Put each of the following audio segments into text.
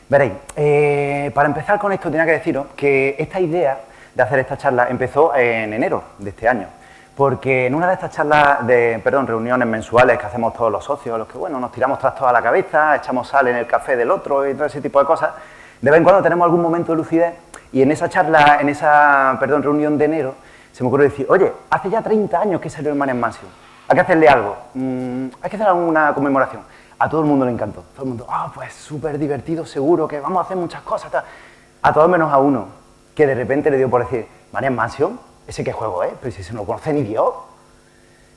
Veréis, para empezar con esto tenía que deciros que esta idea de hacer esta charla empezó en enero de este año. Porque en una de estas reuniones mensuales que hacemos todos los socios, los que, bueno, nos tiramos trastos a la cabeza, echamos sal en el café del otro y todo ese tipo de cosas, de vez en cuando tenemos algún momento de lucidez y en esa charla, reunión de enero, se me ocurrió decir, oye, hace ya 30 años que salió el Maniac Mansion, hay que hacerle algo, hay que hacer alguna conmemoración. A todo el mundo le encantó, todo el mundo, pues súper divertido, seguro, que vamos a hacer muchas cosas, tal. A todos menos a uno, que de repente le dio por decir, Maniac Mansion, ¿ese qué juego es? Pero si se no lo conoce ni Dios.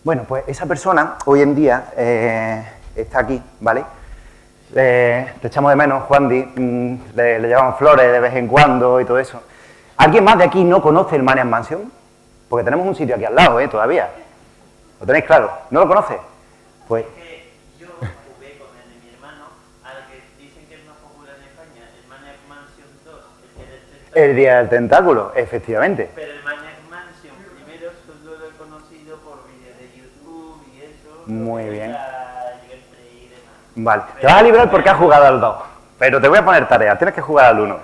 Bueno, pues esa persona hoy en día está aquí, ¿vale? Te echamos de menos, Juandi, le llevamos flores de vez en cuando y todo eso. ¿Alguien más de aquí no conoce el Maniac Mansion? Porque tenemos un sitio aquí al lado, todavía. ¿Lo tenéis claro? ¿No lo conoce? Pues... Es que yo jugué con el de mi hermano, al que dicen que es más popular en España, el Maniac Mansion 2, el Día del Tentáculo, efectivamente. Pero el Maniac Mansion primero solo lo he conocido por vídeos de YouTube y eso. Muy bien. Y demás. Vale, te vas a librar porque has jugado al 2, pero te voy a poner tarea, tienes que jugar al 1.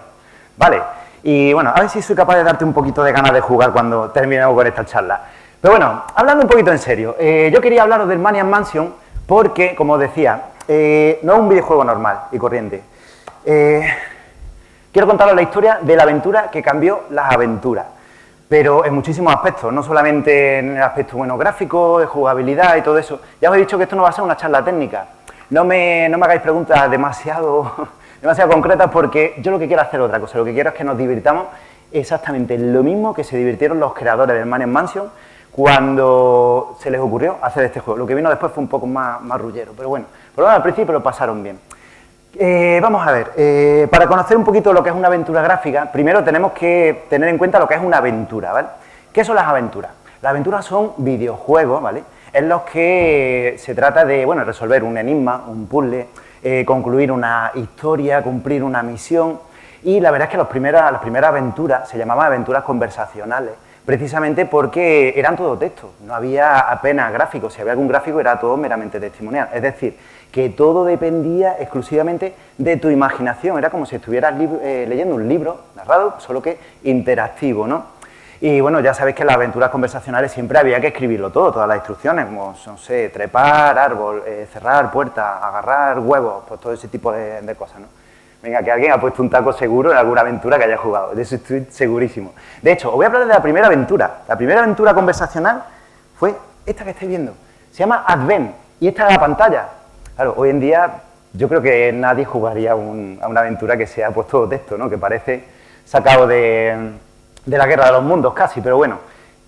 Vale, y bueno, a ver si soy capaz de darte un poquito de ganas de jugar cuando terminemos con esta charla. Pero bueno, hablando un poquito en serio, yo quería hablaros del Maniac Mansion porque, como os decía, no es un videojuego normal y corriente. Quiero contaros la historia de la aventura que cambió las aventuras, pero en muchísimos aspectos, no solamente en el aspecto gráfico, de jugabilidad y todo eso. Ya os he dicho que esto no va a ser una charla técnica. No me hagáis preguntas demasiado concretas porque yo lo que quiero es hacer otra cosa. Lo que quiero es que nos divirtamos exactamente lo mismo que se divirtieron los creadores del Maniac Mansion cuando se les ocurrió hacer este juego. Lo que vino después fue un poco más rullero, pero bueno, por lo menos al principio lo pasaron bien. Vamos a ver, para conocer un poquito lo que es una aventura gráfica, primero tenemos que tener en cuenta lo que es una aventura, ¿vale? ¿Qué son las aventuras? Las aventuras son videojuegos, ¿vale? En los que se trata de, resolver un enigma, un puzzle, concluir una historia, cumplir una misión, y la verdad es que las primeras aventuras se llamaban aventuras conversacionales, precisamente porque eran todo texto, no había apenas gráficos, si había algún gráfico era todo meramente testimonial, es decir, que todo dependía exclusivamente de tu imaginación, era como si estuvieras leyendo un libro narrado, solo que interactivo, ¿no? Y bueno, ya sabéis que en las aventuras conversacionales siempre había que escribirlo todo, todas las instrucciones, como, no sé, trepar árbol, cerrar puerta, agarrar huevos, pues todo ese tipo de cosas, ¿no? Venga, que alguien ha puesto un taco seguro en alguna aventura que haya jugado, de eso estoy segurísimo. De hecho, os voy a hablar de la primera aventura. La primera aventura conversacional fue esta que estáis viendo. Se llama Advent, y esta es la pantalla. Claro, hoy en día yo creo que nadie jugaría a una aventura que sea pues todo texto, ¿no? Que parece sacado de la Guerra de los Mundos casi, pero bueno.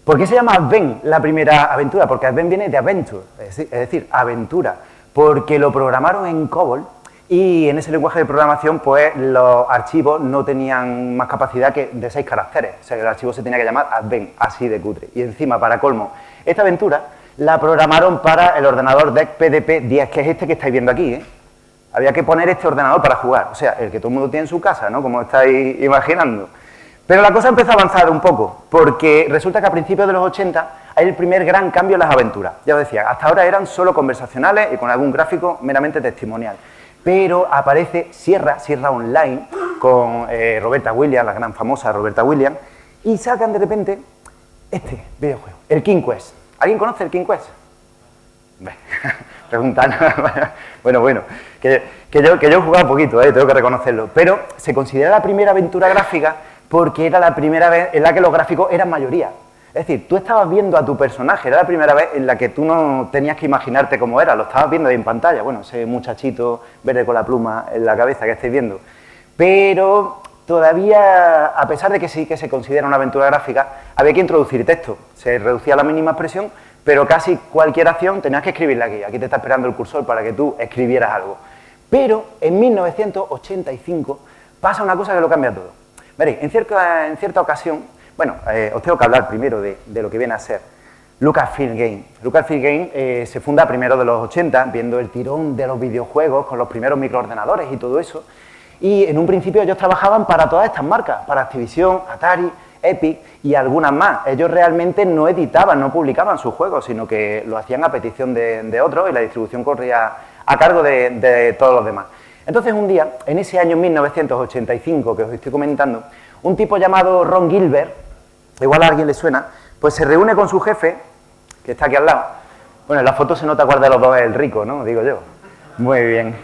¿Por qué se llama Advent la primera aventura? Porque Advent viene de adventure, es decir, aventura, porque lo programaron en COBOL y en ese lenguaje de programación pues los archivos no tenían más capacidad que de 6 caracteres, o sea que el archivo se tenía que llamar Advent, así de cutre. Y encima, para colmo, esta aventura la programaron para el ordenador DEC PDP-10, que es este que estáis viendo aquí, ¿eh? Había que poner este ordenador para jugar, o sea, el que todo el mundo tiene en su casa, ¿no? Como estáis imaginando. Pero la cosa empezó a avanzar un poco, porque resulta que a principios de los 80 hay el primer gran cambio en las aventuras. Ya os decía, hasta ahora eran solo conversacionales y con algún gráfico meramente testimonial. Pero aparece Sierra Online, con Roberta Williams, la gran famosa Roberta Williams, y sacan de repente este videojuego, el King Quest. ¿Alguien conoce el King Quest? Preguntan. Bueno, que yo he jugado poquito, tengo que reconocerlo, pero se considera la primera aventura gráfica porque era la primera vez en la que los gráficos eran mayoría. Es decir, tú estabas viendo a tu personaje, era la primera vez en la que tú no tenías que imaginarte cómo era, lo estabas viendo ahí en pantalla, bueno, ese muchachito verde con la pluma en la cabeza que estáis viendo. Pero todavía, a pesar de que sí que se considera una aventura gráfica, había que introducir texto, se reducía a la mínima expresión, pero casi cualquier acción tenías que escribirla aquí, aquí te está esperando el cursor para que tú escribieras algo. Pero en 1985 pasa una cosa que lo cambia todo. Veréis, en cierta ocasión, os tengo que hablar primero de lo que viene a ser Lucasfilm Games. Lucasfilm Games se funda a primeros de los 80, viendo el tirón de los videojuegos con los primeros microordenadores y todo eso. Y en un principio ellos trabajaban para todas estas marcas, para Activision, Atari, Epic y algunas más. Ellos realmente no editaban, no publicaban sus juegos, sino que lo hacían a petición de otros y la distribución corría a cargo de todos los demás. Entonces un día, en ese año 1985 que os estoy comentando, un tipo llamado Ron Gilbert, igual a alguien le suena, pues se reúne con su jefe, que está aquí al lado. Bueno, en la foto se nota cuál de los dos es el rico, ¿no? Digo yo. Muy bien.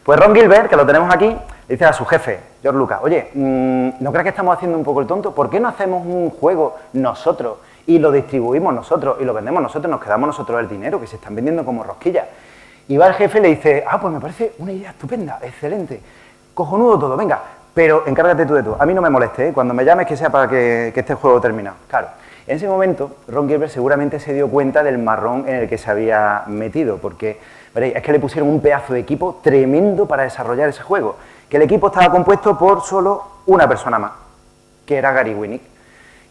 Pues Ron Gilbert, que lo tenemos aquí, le dice a su jefe, George Lucas, oye, ¿no crees que estamos haciendo un poco el tonto? ¿Por qué no hacemos un juego nosotros y lo distribuimos nosotros y lo vendemos nosotros, nos quedamos nosotros el dinero, que se están vendiendo como rosquillas? Y va el jefe y le dice, pues me parece una idea estupenda, excelente, cojonudo todo, venga, pero encárgate tú de todo. A mí no me moleste, ¿eh? Cuando me llames que sea para que esté el juego terminado. Claro, en ese momento Ron Gilbert seguramente se dio cuenta del marrón en el que se había metido, porque veréis, es que le pusieron un pedazo de equipo tremendo para desarrollar ese juego, que el equipo estaba compuesto por solo una persona más, que era Gary Winnick,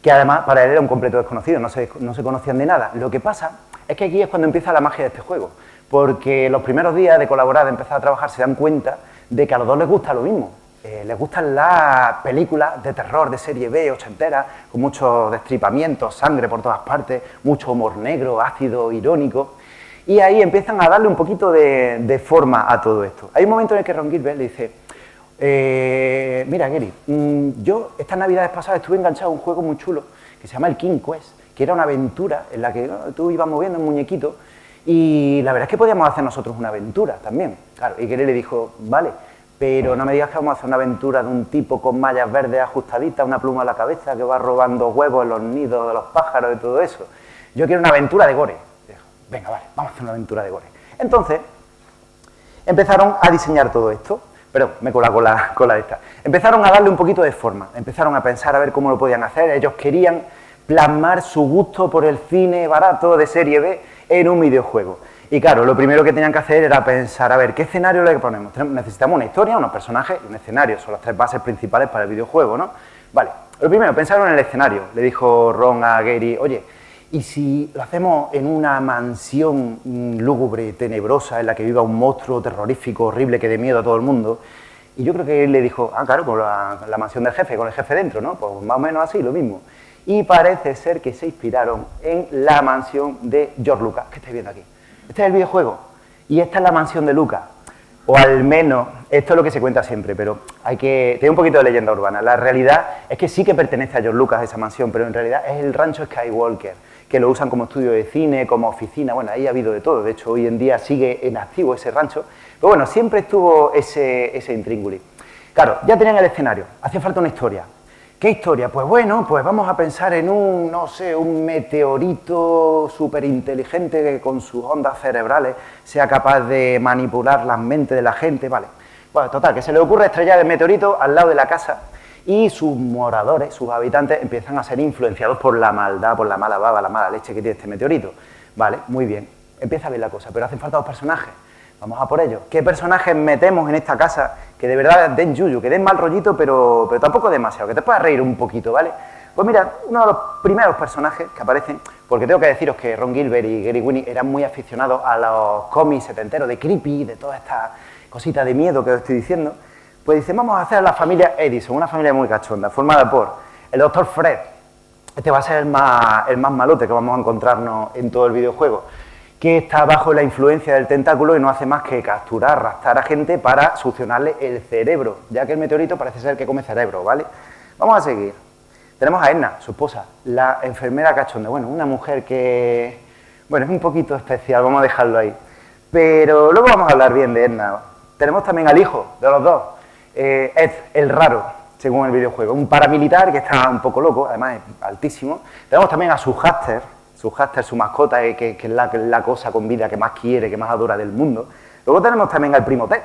que además para él era un completo desconocido, no se conocían de nada. Lo que pasa es que aquí es cuando empieza la magia de este juego, porque los primeros días de colaborar, de empezar a trabajar, se dan cuenta de que a los dos les gusta lo mismo. Les gustan las películas de terror de serie B, ochentera, con muchos destripamientos, sangre por todas partes, mucho humor negro, ácido, irónico. Y ahí empiezan a darle un poquito de forma a todo esto. Hay un momento en el que Ron Gilbert le dice, mira Gary, yo estas navidades pasadas estuve enganchado a un juego muy chulo que se llama el King Quest, que era una aventura en la que tú ibas moviendo un muñequito y la verdad es que podíamos hacer nosotros una aventura también. Claro, y Gary le dijo, vale, pero no me digas que vamos a hacer una aventura de un tipo con mallas verdes ajustaditas, una pluma a la cabeza, que va robando huevos en los nidos de los pájaros y todo eso. Yo quiero una aventura de gore. Dijo, venga, vale, vamos a hacer una aventura de gore. Entonces, empezaron a diseñar todo esto. Pero me cola con la de esta. Empezaron a darle un poquito de forma, empezaron a pensar a ver cómo lo podían hacer. Ellos querían plasmar su gusto por el cine barato de serie B en un videojuego. Y claro, lo primero que tenían que hacer era pensar, a ver, ¿qué escenario le ponemos? Necesitamos una historia, unos personajes y un escenario. Son las tres bases principales para el videojuego, ¿no? Vale, lo primero, pensaron en el escenario. Le dijo Ron a Gary, oye, ¿y si lo hacemos en una mansión lúgubre, tenebrosa, en la que viva un monstruo terrorífico, horrible, que dé miedo a todo el mundo? Y yo creo que él le dijo, claro, pues la mansión del jefe, con el jefe dentro, ¿no? Pues más o menos así, lo mismo. Y parece ser que se inspiraron en la mansión de George Lucas, que estáis viendo aquí. Este es el videojuego y esta es la mansión de Lucas. O al menos, esto es lo que se cuenta siempre, pero tiene un poquito de leyenda urbana. La realidad es que sí que pertenece a George Lucas esa mansión, pero en realidad es el rancho Skywalker, que lo usan como estudio de cine, como oficina. Bueno, ahí ha habido de todo. De hecho, hoy en día sigue en activo ese rancho. Pero bueno, siempre estuvo ese intríngulis. Claro, ya tenían el escenario. Hacía falta una historia. ¿Qué historia? Pues bueno, pues vamos a pensar en un meteorito súper inteligente que con sus ondas cerebrales sea capaz de manipular las mentes de la gente, vale. Bueno, total, que se le ocurre estrellar el meteorito al lado de la casa y sus moradores, sus habitantes, empiezan a ser influenciados por la maldad, por la mala baba, la mala leche que tiene este meteorito. Vale, muy bien, empieza bien la cosa, pero hacen falta dos personajes. Vamos a por ellos. ¿Qué personajes metemos en esta casa que de verdad den yuyu, que den mal rollito, pero tampoco demasiado, que te puedas reír un poquito, ¿vale? Pues mira, uno de los primeros personajes que aparecen, porque tengo que deciros que Ron Gilbert y Gary Winnick eran muy aficionados a los cómics setenteros de creepy, de toda esta cosita de miedo que os estoy diciendo, pues dicen, vamos a hacer a la familia Edison, una familia muy cachonda, formada por el Dr. Fred. Este va a ser el más malote que vamos a encontrarnos en todo el videojuego, que está bajo la influencia del tentáculo y no hace más que capturar, raptar a gente para succionarle el cerebro, ya que el meteorito parece ser que come cerebro, ¿vale? Vamos a seguir. Tenemos a Edna, su esposa, la enfermera cachonda. Bueno, una mujer que, bueno, es un poquito especial, vamos a dejarlo ahí. Pero luego vamos a hablar bien de Edna. Tenemos también al hijo de los dos, Ed, el raro, según el videojuego. Un paramilitar que está un poco loco, además es altísimo. Tenemos también a su hámster, su mascota, que es la cosa con vida que más quiere, que más adora del mundo. Luego tenemos también al primo Ted,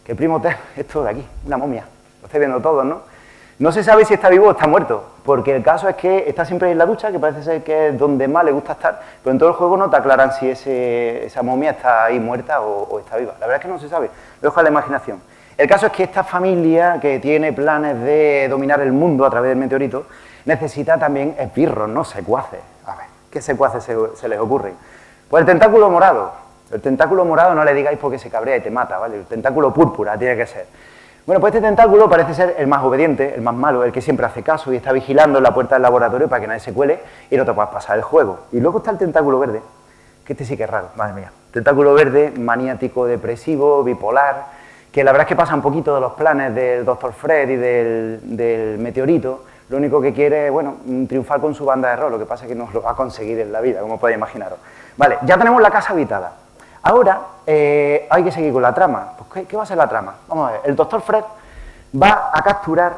que el primo Ted es esto de aquí, una momia. Lo estáis viendo todos, ¿no? No se sabe si está vivo o está muerto, porque el caso es que está siempre en la ducha, que parece ser que es donde más le gusta estar, pero en todo el juego no te aclaran si esa momia está ahí muerta o está viva. La verdad es que no se sabe, lo dejo a la imaginación. El caso es que esta familia, que tiene planes de dominar el mundo a través del meteorito, necesita también esbirros, no secuaces. A ver, ¿qué secuaces se les ocurren? Pues el tentáculo morado. El tentáculo morado no le digáis porque se cabrea y te mata, ¿vale? El tentáculo púrpura tiene que ser. Bueno, pues este tentáculo parece ser el más obediente, el más malo, el que siempre hace caso y está vigilando en la puerta del laboratorio para que nadie se cuele y no te puedas pasar el juego. Y luego está el tentáculo verde, que este sí que es raro, madre mía. Tentáculo verde, maniático, depresivo, bipolar, que la verdad es que pasa un poquito de los planes del Dr. Fred y del meteorito. Lo único que quiere es, bueno, triunfar con su banda de rock, lo que pasa es que no lo va a conseguir en la vida, como podéis imaginaros. Vale, ya tenemos la casa habitada. Ahora hay que seguir con la trama. Pues, ¿qué va a ser la trama? Vamos a ver, el Dr. Fred va a capturar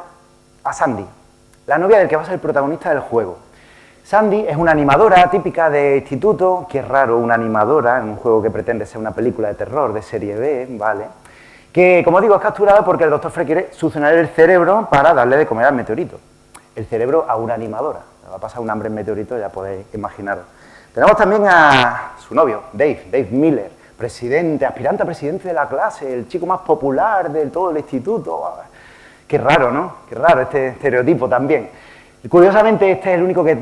a Sandy, la novia del que va a ser el protagonista del juego. Sandy es una animadora típica de instituto, que es raro una animadora en un juego que pretende ser una película de terror de serie B, ¿vale? Que, como digo, es capturada porque el Dr. Fred quiere succionar el cerebro para darle de comer al meteorito. El cerebro a una animadora. Le va a pasar un hambre en meteorito, ya podéis imaginaros. Tenemos también a su novio, Dave Miller, presidente, aspirante a presidente de la clase, el chico más popular de todo el instituto. Qué raro, ¿no? Qué raro este estereotipo también. Curiosamente, este es el único que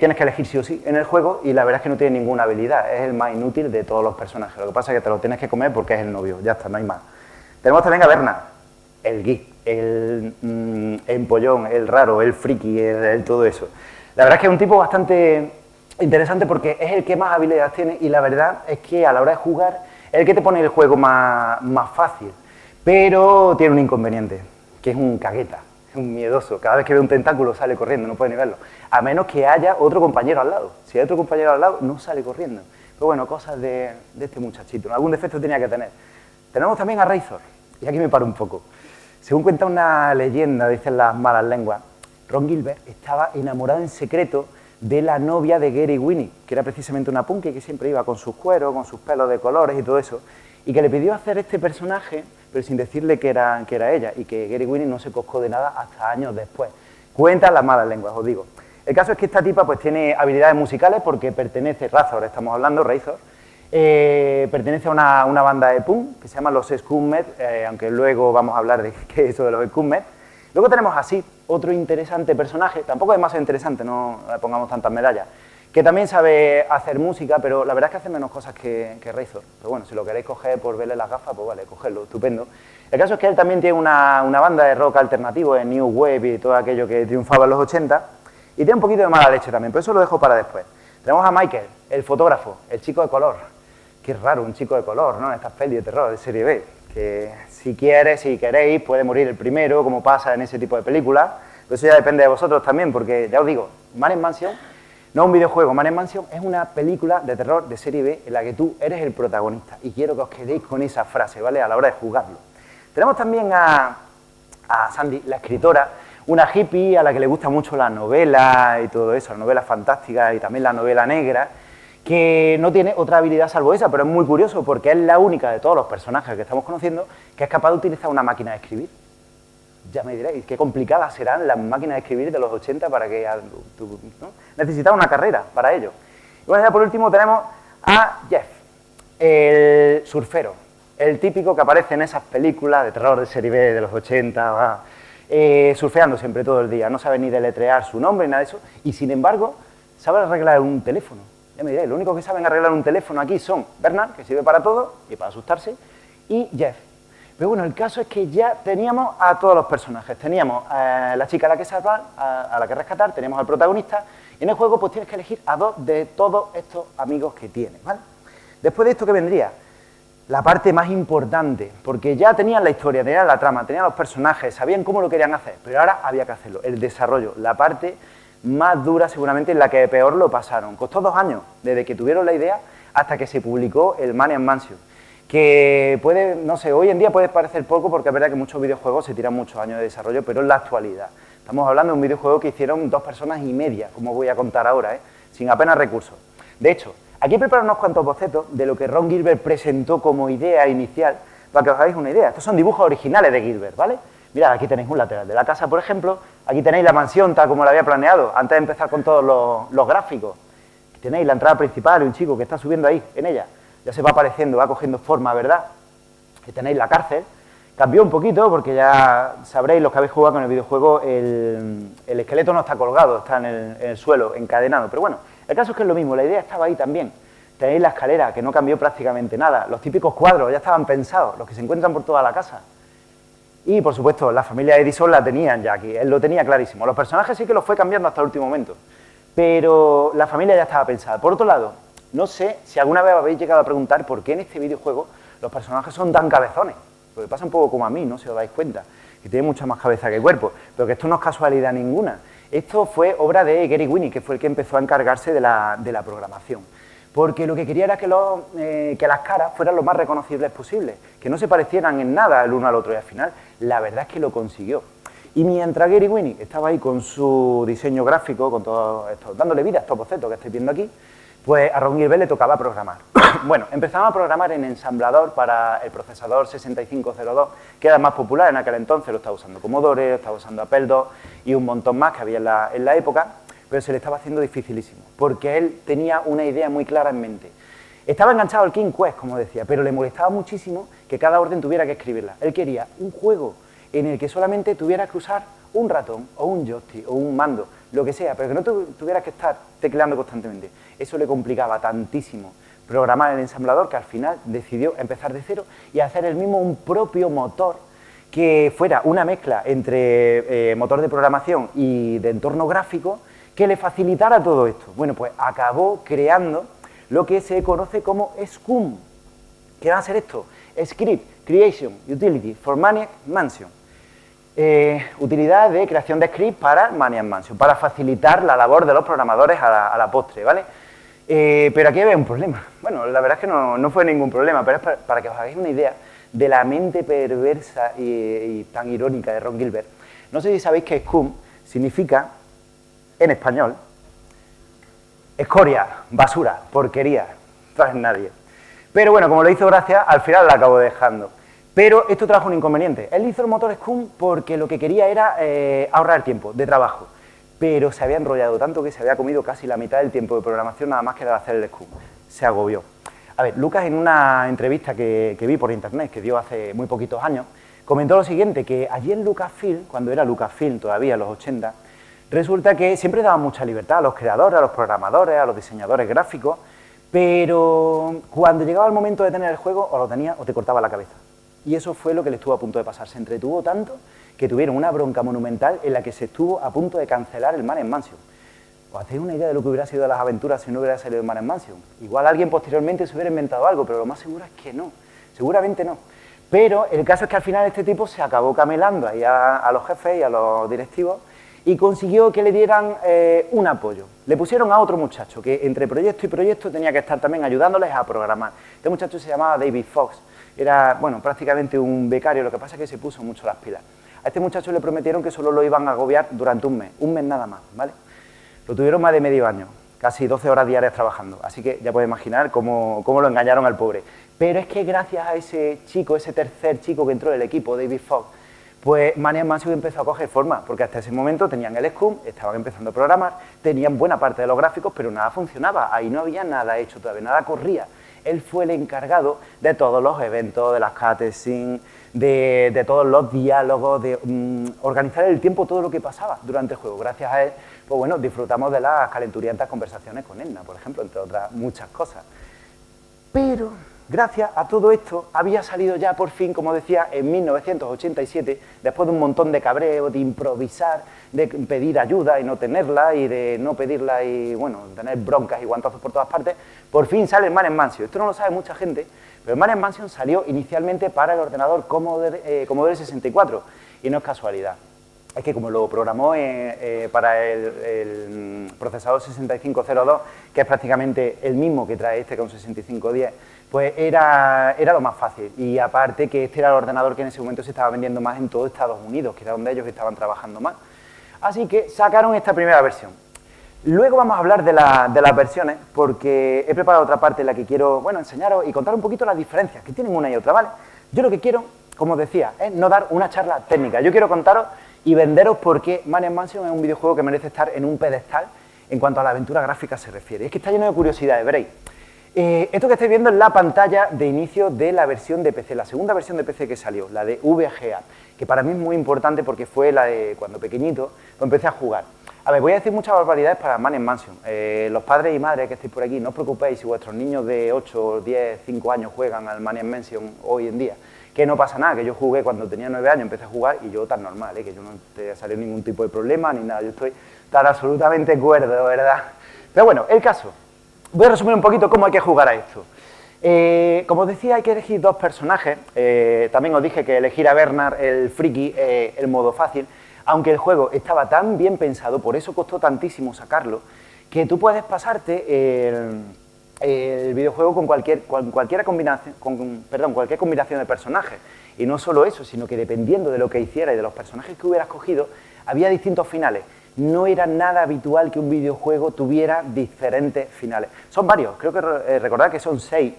tienes que elegir sí o sí en el juego y la verdad es que no tiene ninguna habilidad, es el más inútil de todos los personajes. Lo que pasa es que te lo tienes que comer porque es el novio, ya está, no hay más. Tenemos también a Bernard, el geek, el empollón, el raro, el friki, el todo eso. La verdad es que es un tipo bastante interesante porque es el que más habilidades tiene y la verdad es que a la hora de jugar es el que te pone el juego más fácil, pero tiene un inconveniente, que es un cagueta. Un miedoso, cada vez que ve un tentáculo sale corriendo, no puede ni verlo, a menos que haya otro compañero al lado. Si hay otro compañero al lado, no sale corriendo. Pero bueno, cosas de este muchachito, algún defecto tenía que tener. Tenemos también a Razor, y aquí me paro un poco. Según cuenta una leyenda, dicen las malas lenguas, Ron Gilbert estaba enamorado en secreto de la novia de Gary Winnie, que era precisamente una punky que siempre iba con sus cueros, con sus pelos de colores y todo eso, y que le pidió hacer este personaje, pero sin decirle que era ella, y que Gary Winnie no se coscó de nada hasta años después. Cuentan las malas lenguas, os digo. El caso es que esta tipa pues tiene habilidades musicales porque pertenece, Razor, estamos hablando, Razor, pertenece a una banda de punk que se llama los Scummed, aunque luego vamos a hablar de qué es eso de los Scummed. Luego tenemos a Sid, otro interesante personaje, tampoco es demasiado interesante, no le pongamos tantas medallas, que también sabe hacer música, pero la verdad es que hace menos cosas que Razor. Pero bueno, si lo queréis coger por verle las gafas, pues vale, cogerlo, estupendo. El caso es que él también tiene una banda de rock alternativo, de New Wave y todo aquello que triunfaba en los 80, y tiene un poquito de mala leche también, pero eso lo dejo para después. Tenemos a Michael, el fotógrafo, el chico de color. Qué raro, un chico de color, ¿no? En estas pelis de terror de serie B, que si queréis, puede morir el primero, como pasa en ese tipo de películas, pero eso ya depende de vosotros también, porque ya os digo, Man Mansion no es un videojuego, Man Mansion es una película de terror de serie B en la que tú eres el protagonista, y quiero que os quedéis con esa frase, ¿vale?, a la hora de jugarlo. Tenemos también a Sandy, la escritora, una hippie a la que le gusta mucho la novela y todo eso, la novela fantástica y también la novela negra, que no tiene otra habilidad salvo esa, pero es muy curioso porque es la única de todos los personajes que estamos conociendo que es capaz de utilizar una máquina de escribir. Ya me diréis, qué complicadas serán las máquinas de escribir de los 80 para que... ¿no? Necesitaba una carrera para ello. Y bueno, ya por último tenemos a Jeff, el surfero, el típico que aparece en esas películas de terror de serie B de los 80, surfeando siempre todo el día, no sabe ni deletrear su nombre ni nada de eso, y sin embargo sabe arreglar un teléfono. Ya me diréis, lo único que saben arreglar un teléfono aquí son Bernard, que sirve para todo y para asustarse, y Jeff. Pero bueno, el caso es que ya teníamos a todos los personajes. Teníamos a la chica a la que salvar, a la que rescatar, teníamos al protagonista, y en el juego pues tienes que elegir a dos de todos estos amigos que tienes, ¿vale? Después de esto, ¿qué vendría? La parte más importante, porque ya tenían la historia, tenían la trama, tenían los personajes, sabían cómo lo querían hacer, pero ahora había que hacerlo, el desarrollo, la parte más dura seguramente, en la que peor lo pasaron. Costó 2 años, desde que tuvieron la idea hasta que se publicó el Man Mansion, que puede, no sé, hoy en día puede parecer poco porque es verdad que muchos videojuegos se tiran muchos años de desarrollo, pero en la actualidad. Estamos hablando de un videojuego que hicieron 2 personas y media, como voy a contar ahora, sin apenas recursos. De hecho, aquí he preparado unos cuantos bocetos de lo que Ron Gilbert presentó como idea inicial, para que os hagáis una idea. Estos son dibujos originales de Gilbert, ¿vale? Mirad, aquí tenéis un lateral de la casa, por ejemplo, aquí tenéis la mansión tal como la había planeado, antes de empezar con todos los gráficos. Aquí tenéis la entrada principal y un chico que está subiendo ahí, en ella. Ya se va apareciendo, va cogiendo forma, ¿verdad? Aquí tenéis la cárcel. Cambió un poquito porque ya sabréis, los que habéis jugado con el videojuego, el esqueleto no está colgado, está en el suelo, encadenado. Pero bueno, el caso es que es lo mismo, la idea estaba ahí también. Tenéis la escalera, que no cambió prácticamente nada. Los típicos cuadros ya estaban pensados, los que se encuentran por toda la casa. Y, por supuesto, la familia Edison la tenían ya aquí, él lo tenía clarísimo. Los personajes sí que los fue cambiando hasta el último momento, pero la familia ya estaba pensada. Por otro lado, no sé si alguna vez habéis llegado a preguntar por qué en este videojuego los personajes son tan cabezones, porque pasa un poco como a mí, no se os dais cuenta, que tiene mucha más cabeza que cuerpo, pero que esto no es casualidad ninguna. Esto fue obra de Gary Winnie, que fue el que empezó a encargarse de la programación. Porque lo que quería era que las caras fueran lo más reconocibles posible, que no se parecieran en nada el uno al otro, y al final la verdad es que lo consiguió. Y mientras Gary Winnie estaba ahí con su diseño gráfico, con todo esto, dándole vida a estos bocetos que estáis viendo aquí, pues a Ron Gilbert le tocaba programar. Bueno, empezamos a programar en ensamblador para el procesador 6502, que era el más popular en aquel entonces, lo estaba usando Commodore, lo estaba usando Apple II y un montón más que había en la época, pero se le estaba haciendo dificilísimo, porque él tenía una idea muy clara en mente. Estaba enganchado al King Quest, como decía, pero le molestaba muchísimo que cada orden tuviera que escribirla. Él quería un juego en el que solamente tuvieras que usar un ratón o un joystick o un mando, lo que sea, pero que no tuvieras que estar tecleando constantemente. Eso le complicaba tantísimo programar el ensamblador que al final decidió empezar de cero y hacer él mismo un propio motor que fuera una mezcla entre motor de programación y de entorno gráfico que le facilitara todo esto. Bueno, pues acabó creando lo que se conoce como SCUM. ¿Qué va a ser esto? Script Creation Utility for Maniac Mansion. Utilidad de creación de script para Maniac Mansion, para facilitar la labor de los programadores a la postre, ¿vale? Pero aquí había un problema. Bueno, la verdad es que no fue ningún problema, pero es para que os hagáis una idea de la mente perversa y tan irónica de Ron Gilbert. No sé si sabéis que SCUM significa, en español, escoria, basura, porquería, no es nadie. Pero bueno, como le hizo gracia, al final la acabó dejando. Pero esto trajo un inconveniente. Él hizo el motor SCUM porque lo que quería era ahorrar tiempo de trabajo, pero se había enrollado tanto que se había comido casi la mitad del tiempo de programación nada más que de hacer el SCUM. Se agobió. A ver, Lucas, en una entrevista que vi por internet, que dio hace muy poquitos años, comentó lo siguiente, que allí en Lucasfilm, cuando era Lucasfilm todavía, en los 80, resulta que siempre daban mucha libertad a los creadores, a los programadores, a los diseñadores gráficos, pero cuando llegaba el momento de tener el juego, o lo tenía o te cortaba la cabeza. Y eso fue lo que le estuvo a punto de pasar. Se entretuvo tanto que tuvieron una bronca monumental en la que se estuvo a punto de cancelar el Maniac Mansion. ¿Os hacéis una idea de lo que hubiera sido de las aventuras si no hubiera salido el Maniac Mansion? Igual alguien posteriormente se hubiera inventado algo, pero lo más seguro es que no. Seguramente no. Pero el caso es que al final este tipo se acabó camelando ahí a los jefes y a los directivos y consiguió que le dieran un apoyo. Le pusieron a otro muchacho que entre proyecto y proyecto tenía que estar también ayudándoles a programar. Este muchacho se llamaba David Fox. Era, bueno, prácticamente un becario, lo que pasa es que se puso mucho las pilas. A este muchacho le prometieron que solo lo iban a agobiar durante un mes nada más, ¿vale? Lo tuvieron más de medio año, casi 12 horas diarias trabajando, así que ya podéis imaginar cómo lo engañaron al pobre. Pero es que gracias a ese chico, ese tercer chico que entró en el equipo, David Fox, pues Maniac Mansion empezó a coger forma, porque hasta ese momento tenían el SCUM, estaban empezando a programar, tenían buena parte de los gráficos, pero nada funcionaba, ahí no había nada hecho todavía, nada corría. Él fue el encargado de todos los eventos, de las cutscenes, de todos los diálogos, de organizar el tiempo, todo lo que pasaba durante el juego. Gracias a él, pues bueno, disfrutamos de las calenturientas conversaciones con Edna, por ejemplo, entre otras muchas cosas. Pero gracias a todo esto había salido ya por fin, como decía, en 1987, después de un montón de cabreo, de improvisar, de pedir ayuda y no tenerla, y de no pedirla y, bueno, tener broncas y guantazos por todas partes, por fin sale el Maniac Mansion. Esto no lo sabe mucha gente, pero el Maniac Mansion salió inicialmente para el ordenador Commodore 64, y no es casualidad. Es que como lo programó para el procesador 6502, que es prácticamente el mismo que trae este con 6510, pues era lo más fácil. Y aparte que este era el ordenador que en ese momento se estaba vendiendo más en todo Estados Unidos, que era donde ellos estaban trabajando más. Así que sacaron esta primera versión. Luego vamos a hablar de las versiones, porque he preparado otra parte en la que quiero, bueno, enseñaros y contar un poquito las diferencias que tienen una y otra, ¿vale? Yo lo que quiero, como os decía, es no dar una charla técnica. Yo quiero contaros y venderos por qué Maniac Mansion es un videojuego que merece estar en un pedestal en cuanto a la aventura gráfica se refiere. Es que está lleno de curiosidades, veréis. Esto que estáis viendo es la pantalla de inicio de la versión de PC, la segunda versión de PC que salió, la de VGA, que para mí es muy importante porque fue la de cuando pequeñito lo empecé a jugar. A ver, voy a decir muchas barbaridades para Maniac Mansion. Los padres y madres que estéis por aquí, no os preocupéis si vuestros niños de 8, 10, 5 años juegan al Maniac Mansion hoy en día, que no pasa nada, que yo jugué cuando tenía 9 años, empecé a jugar y yo tan normal, que yo no te salió ningún tipo de problema ni nada, yo estoy tan absolutamente cuerdo, ¿verdad? Pero bueno, el caso, voy a resumir un poquito cómo hay que jugar a esto. Como os decía, hay que elegir dos personajes. También os dije que elegir a Bernard, el friki, el modo fácil, aunque el juego estaba tan bien pensado, por eso costó tantísimo sacarlo, que tú puedes pasarte el videojuego con cualquier combinación de personajes. Y no solo eso, sino que dependiendo de lo que hiciera y de los personajes que hubieras cogido, había distintos finales. No era nada habitual que un videojuego tuviera diferentes finales. Son varios, creo que recordad que son 6,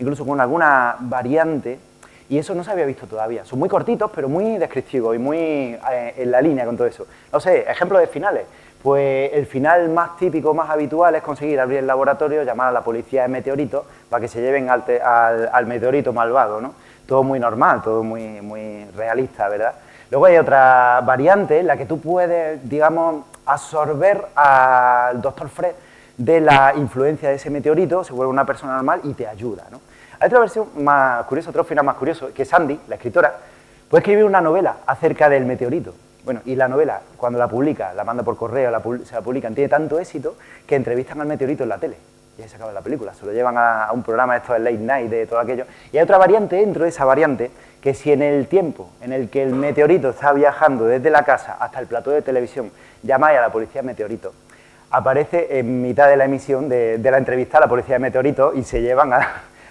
incluso con alguna variante, y eso no se había visto todavía. Son muy cortitos, pero muy descriptivos y muy en la línea con todo eso. No sé, ejemplo de finales. Pues el final más típico, más habitual, es conseguir abrir el laboratorio, llamar a la policía de meteoritos para que se lleven al meteorito malvado, ¿no? Todo muy normal, todo muy realista, ¿verdad? Luego hay otra variante en la que tú puedes, digamos, absorber al Dr. Fred de la influencia de ese meteorito, se vuelve una persona normal y te ayuda, ¿no? Hay otra versión más curiosa, otro final más curioso, que Sandy, la escritora, puede escribir una novela acerca del meteorito. Bueno, y la novela, cuando la publica, la manda por correo, se la publican, tiene tanto éxito que entrevistan al meteorito en la tele. Y ahí se acaba la película, se lo llevan a un programa de esto de late night, de todo aquello. Y hay otra variante dentro de esa variante, que si en el tiempo en el que el meteorito está viajando desde la casa hasta el plató de televisión, llamáis a la policía de meteorito, aparece en mitad de la emisión de la entrevista a la policía de meteorito y se llevan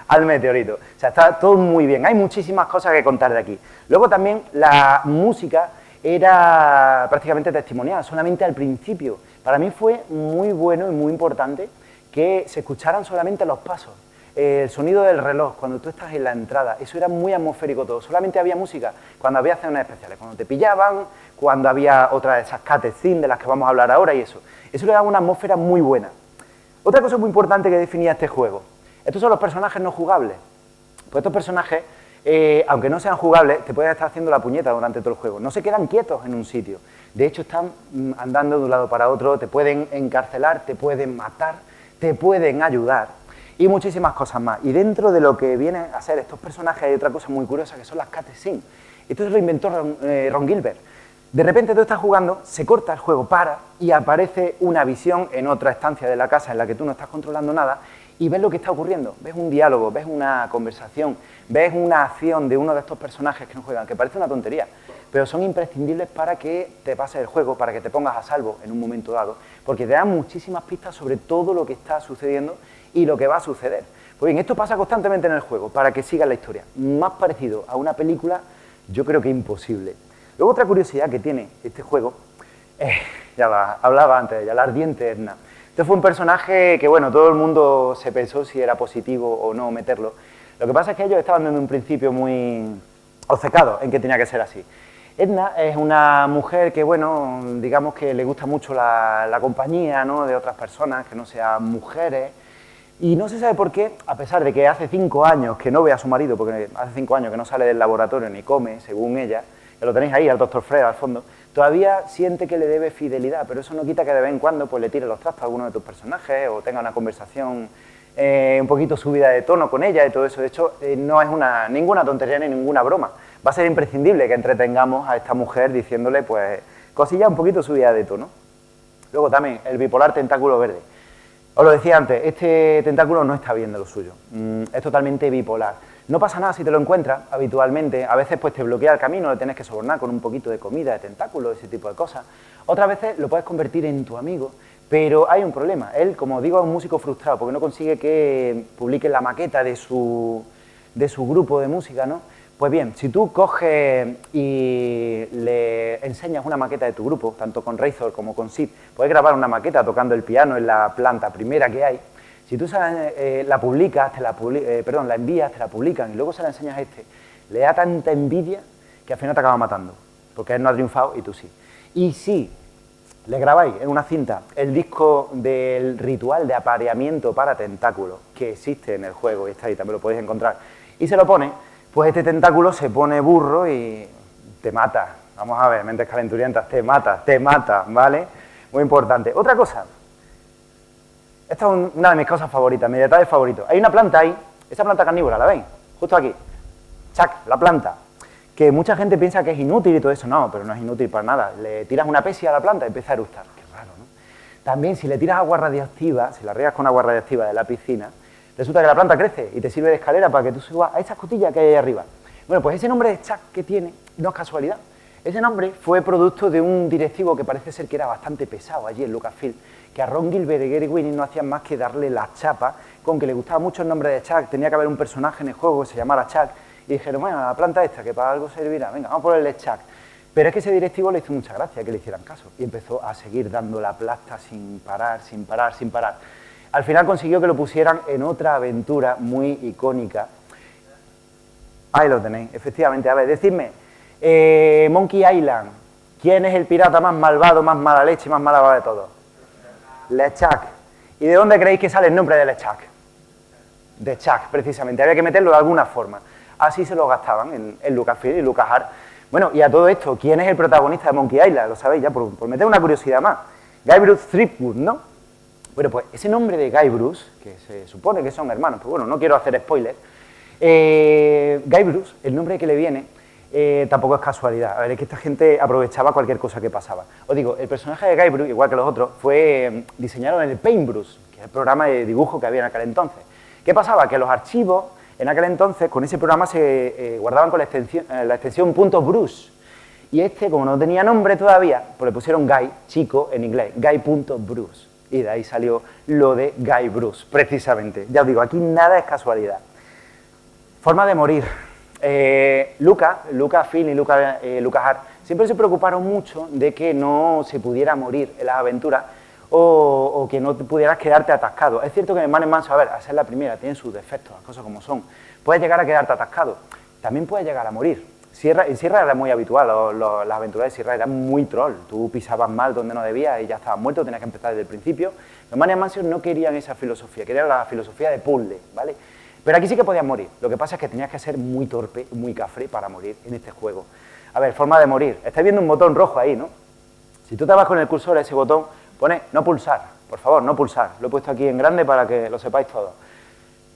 al meteorito. O sea, está todo muy bien. Hay muchísimas cosas que contar de aquí. Luego también la música era prácticamente testimonial, solamente al principio. Para mí fue muy bueno y muy importante que se escucharan solamente los pasos, el sonido del reloj, cuando tú estás en la entrada, eso era muy atmosférico todo, solamente había música cuando había escenas especiales, cuando te pillaban, cuando había otra de esas cutscenes de las que vamos a hablar ahora y eso le daba una atmósfera muy buena. Otra cosa muy importante que definía este juego, estos son los personajes no jugables, pues estos personajes, aunque no sean jugables, te puedes estar haciendo la puñeta durante todo el juego. No se quedan quietos en un sitio. De hecho, están andando de un lado para otro, te pueden encarcelar, te pueden matar, te pueden ayudar y muchísimas cosas más. Y dentro de lo que vienen a ser estos personajes hay otra cosa muy curiosa que son las cutscenes. Esto se lo inventó Ron Gilbert. De repente tú estás jugando, se corta el juego, para y aparece una visión en otra estancia de la casa en la que tú no estás controlando nada y ves lo que está ocurriendo, ves un diálogo, ves una conversación, ves una acción de uno de estos personajes que no juegan, que parece una tontería, pero son imprescindibles para que te pases el juego, para que te pongas a salvo en un momento dado, porque te dan muchísimas pistas sobre todo lo que está sucediendo y lo que va a suceder. Pues bien, esto pasa constantemente en el juego, para que sigas la historia. Más parecido a una película, yo creo que imposible. Luego otra curiosidad que tiene este juego, hablaba antes de ella, la ardiente Edna. Este fue un personaje que, bueno, todo el mundo se pensó si era positivo o no meterlo. Lo que pasa es que ellos estaban desde un principio muy obcecados en que tenía que ser así. Edna es una mujer que, bueno, digamos que le gusta mucho la compañía, ¿no?, de otras personas, que no sean mujeres, y no se sabe por qué, a pesar de que hace 5 años que no ve a su marido, porque hace 5 años que no sale del laboratorio ni come, según ella, que lo tenéis ahí, al Dr. Fred al fondo, todavía siente que le debe fidelidad, pero eso no quita que de vez en cuando pues, le tire los trastos a alguno de tus personajes o tenga una conversación un poquito subida de tono con ella y todo eso. De hecho, no es ninguna tontería ni ninguna broma. Va a ser imprescindible que entretengamos a esta mujer diciéndole pues cosillas un poquito subida de tono. Luego también el bipolar tentáculo verde. Os lo decía antes, este tentáculo no está bien de lo suyo, es totalmente bipolar. No pasa nada si te lo encuentras habitualmente, a veces pues te bloquea el camino, le tienes que sobornar con un poquito de comida, de tentáculo, ese tipo de cosas. Otras veces lo puedes convertir en tu amigo, pero hay un problema. Él, como digo, es un músico frustrado porque no consigue que publique la maqueta de su grupo de música, ¿no? Pues bien, si tú coges y le enseñas una maqueta de tu grupo, tanto con Razor como con Sid, puedes grabar una maqueta tocando el piano en la planta primera que hay. Si tú la publicas, la envías, te la publican y luego se la enseñas a este, le da tanta envidia que al final te acaba matando, porque él no ha triunfado y tú sí. Y si le grabáis en una cinta el disco del ritual de apareamiento para tentáculos que existe en el juego, y está ahí, también lo podéis encontrar, y se lo pone, pues este tentáculo se pone burro y te mata. Vamos a ver, mentes calenturientas, te mata, ¿vale? Muy importante. Otra cosa, esta es una de mis cosas favoritas, mi detalle favorito. Hay una planta ahí, esa planta carnívora, ¿la veis? Justo aquí. ¡Chac! La planta. Que mucha gente piensa que es inútil y todo eso. No, pero no es inútil para nada. Le tiras una pesia a la planta y empieza a eructar. Qué raro, ¿no? También, si le tiras agua radioactiva, si la riegas con agua radioactiva de la piscina, resulta que la planta crece y te sirve de escalera para que tú subas a esa escotilla que hay ahí arriba. Bueno, pues ese nombre de Chuck que tiene no es casualidad. Ese nombre fue producto de un directivo que parece ser que era bastante pesado allí en Lucasfilm, que a Ron Gilbert y Gary Winning no hacían más que darle la chapa con que le gustaba mucho el nombre de Chuck, tenía que haber un personaje en el juego que se llamara Chuck, y dijeron, bueno, la planta esta, que para algo servirá, venga, vamos a ponerle Chuck. Pero es que ese directivo le hizo mucha gracia que le hicieran caso, y empezó a seguir dando la plasta sin parar, sin parar, sin parar. Al final consiguió que lo pusieran en otra aventura muy icónica. Ahí lo tenéis, efectivamente. A ver, decidme, Monkey Island, ¿quién es el pirata más malvado, más mala leche, más malvado de todos? LeChuck. ¿Y de dónde creéis que sale el nombre de LeChuck? De Chuck, precisamente. Había que meterlo de alguna forma. Así se lo gastaban en Lucasfilm y LucasArts. Bueno, y a todo esto, ¿quién es el protagonista de Monkey Island? Lo sabéis ya, por meter una curiosidad más. Guy Bruce Threepwood, ¿no? Bueno, pues ese nombre de Guy Bruce, que se supone que son hermanos, pero bueno, no quiero hacer spoilers. Guy Bruce, el nombre que le viene, tampoco es casualidad. A ver, es que esta gente aprovechaba cualquier cosa que pasaba. Os digo, el personaje de Guy Bruce, igual que los otros, fue diseñado en el Paintbrush, que es el programa de dibujo que había en aquel entonces. ¿Qué pasaba? Que los archivos, en aquel entonces, con ese programa se guardaban con la extensión .brush. Y este, como no tenía nombre todavía, pues le pusieron Guy, chico, en inglés, Guy.bruce. Y de ahí salió lo de Guy Bruce, precisamente. Ya os digo, aquí nada es casualidad. Forma de morir. Lucasfilm y LucasArts siempre se preocuparon mucho de que no se pudiera morir en las aventuras o que no pudieras quedarte atascado. Es cierto que en Man Mansion, a ver, a ser la primera, tiene sus defectos, las cosas como son. Puedes llegar a quedarte atascado, también puedes llegar a morir. En Sierra era muy habitual, las aventuras de Sierra eran muy troll. Tú pisabas mal donde no debías y ya estabas muerto, tenías que empezar desde el principio. Los Man Mansion no querían esa filosofía, querían la filosofía de puzzle, ¿vale? Pero aquí sí que podías morir. Lo que pasa es que tenías que ser muy torpe, muy cafre para morir en este juego. A ver, forma de morir. Estáis viendo un botón rojo ahí, ¿no? Si tú te vas con el cursor a ese botón, pone no pulsar. Por favor, no pulsar. Lo he puesto aquí en grande para que lo sepáis todos.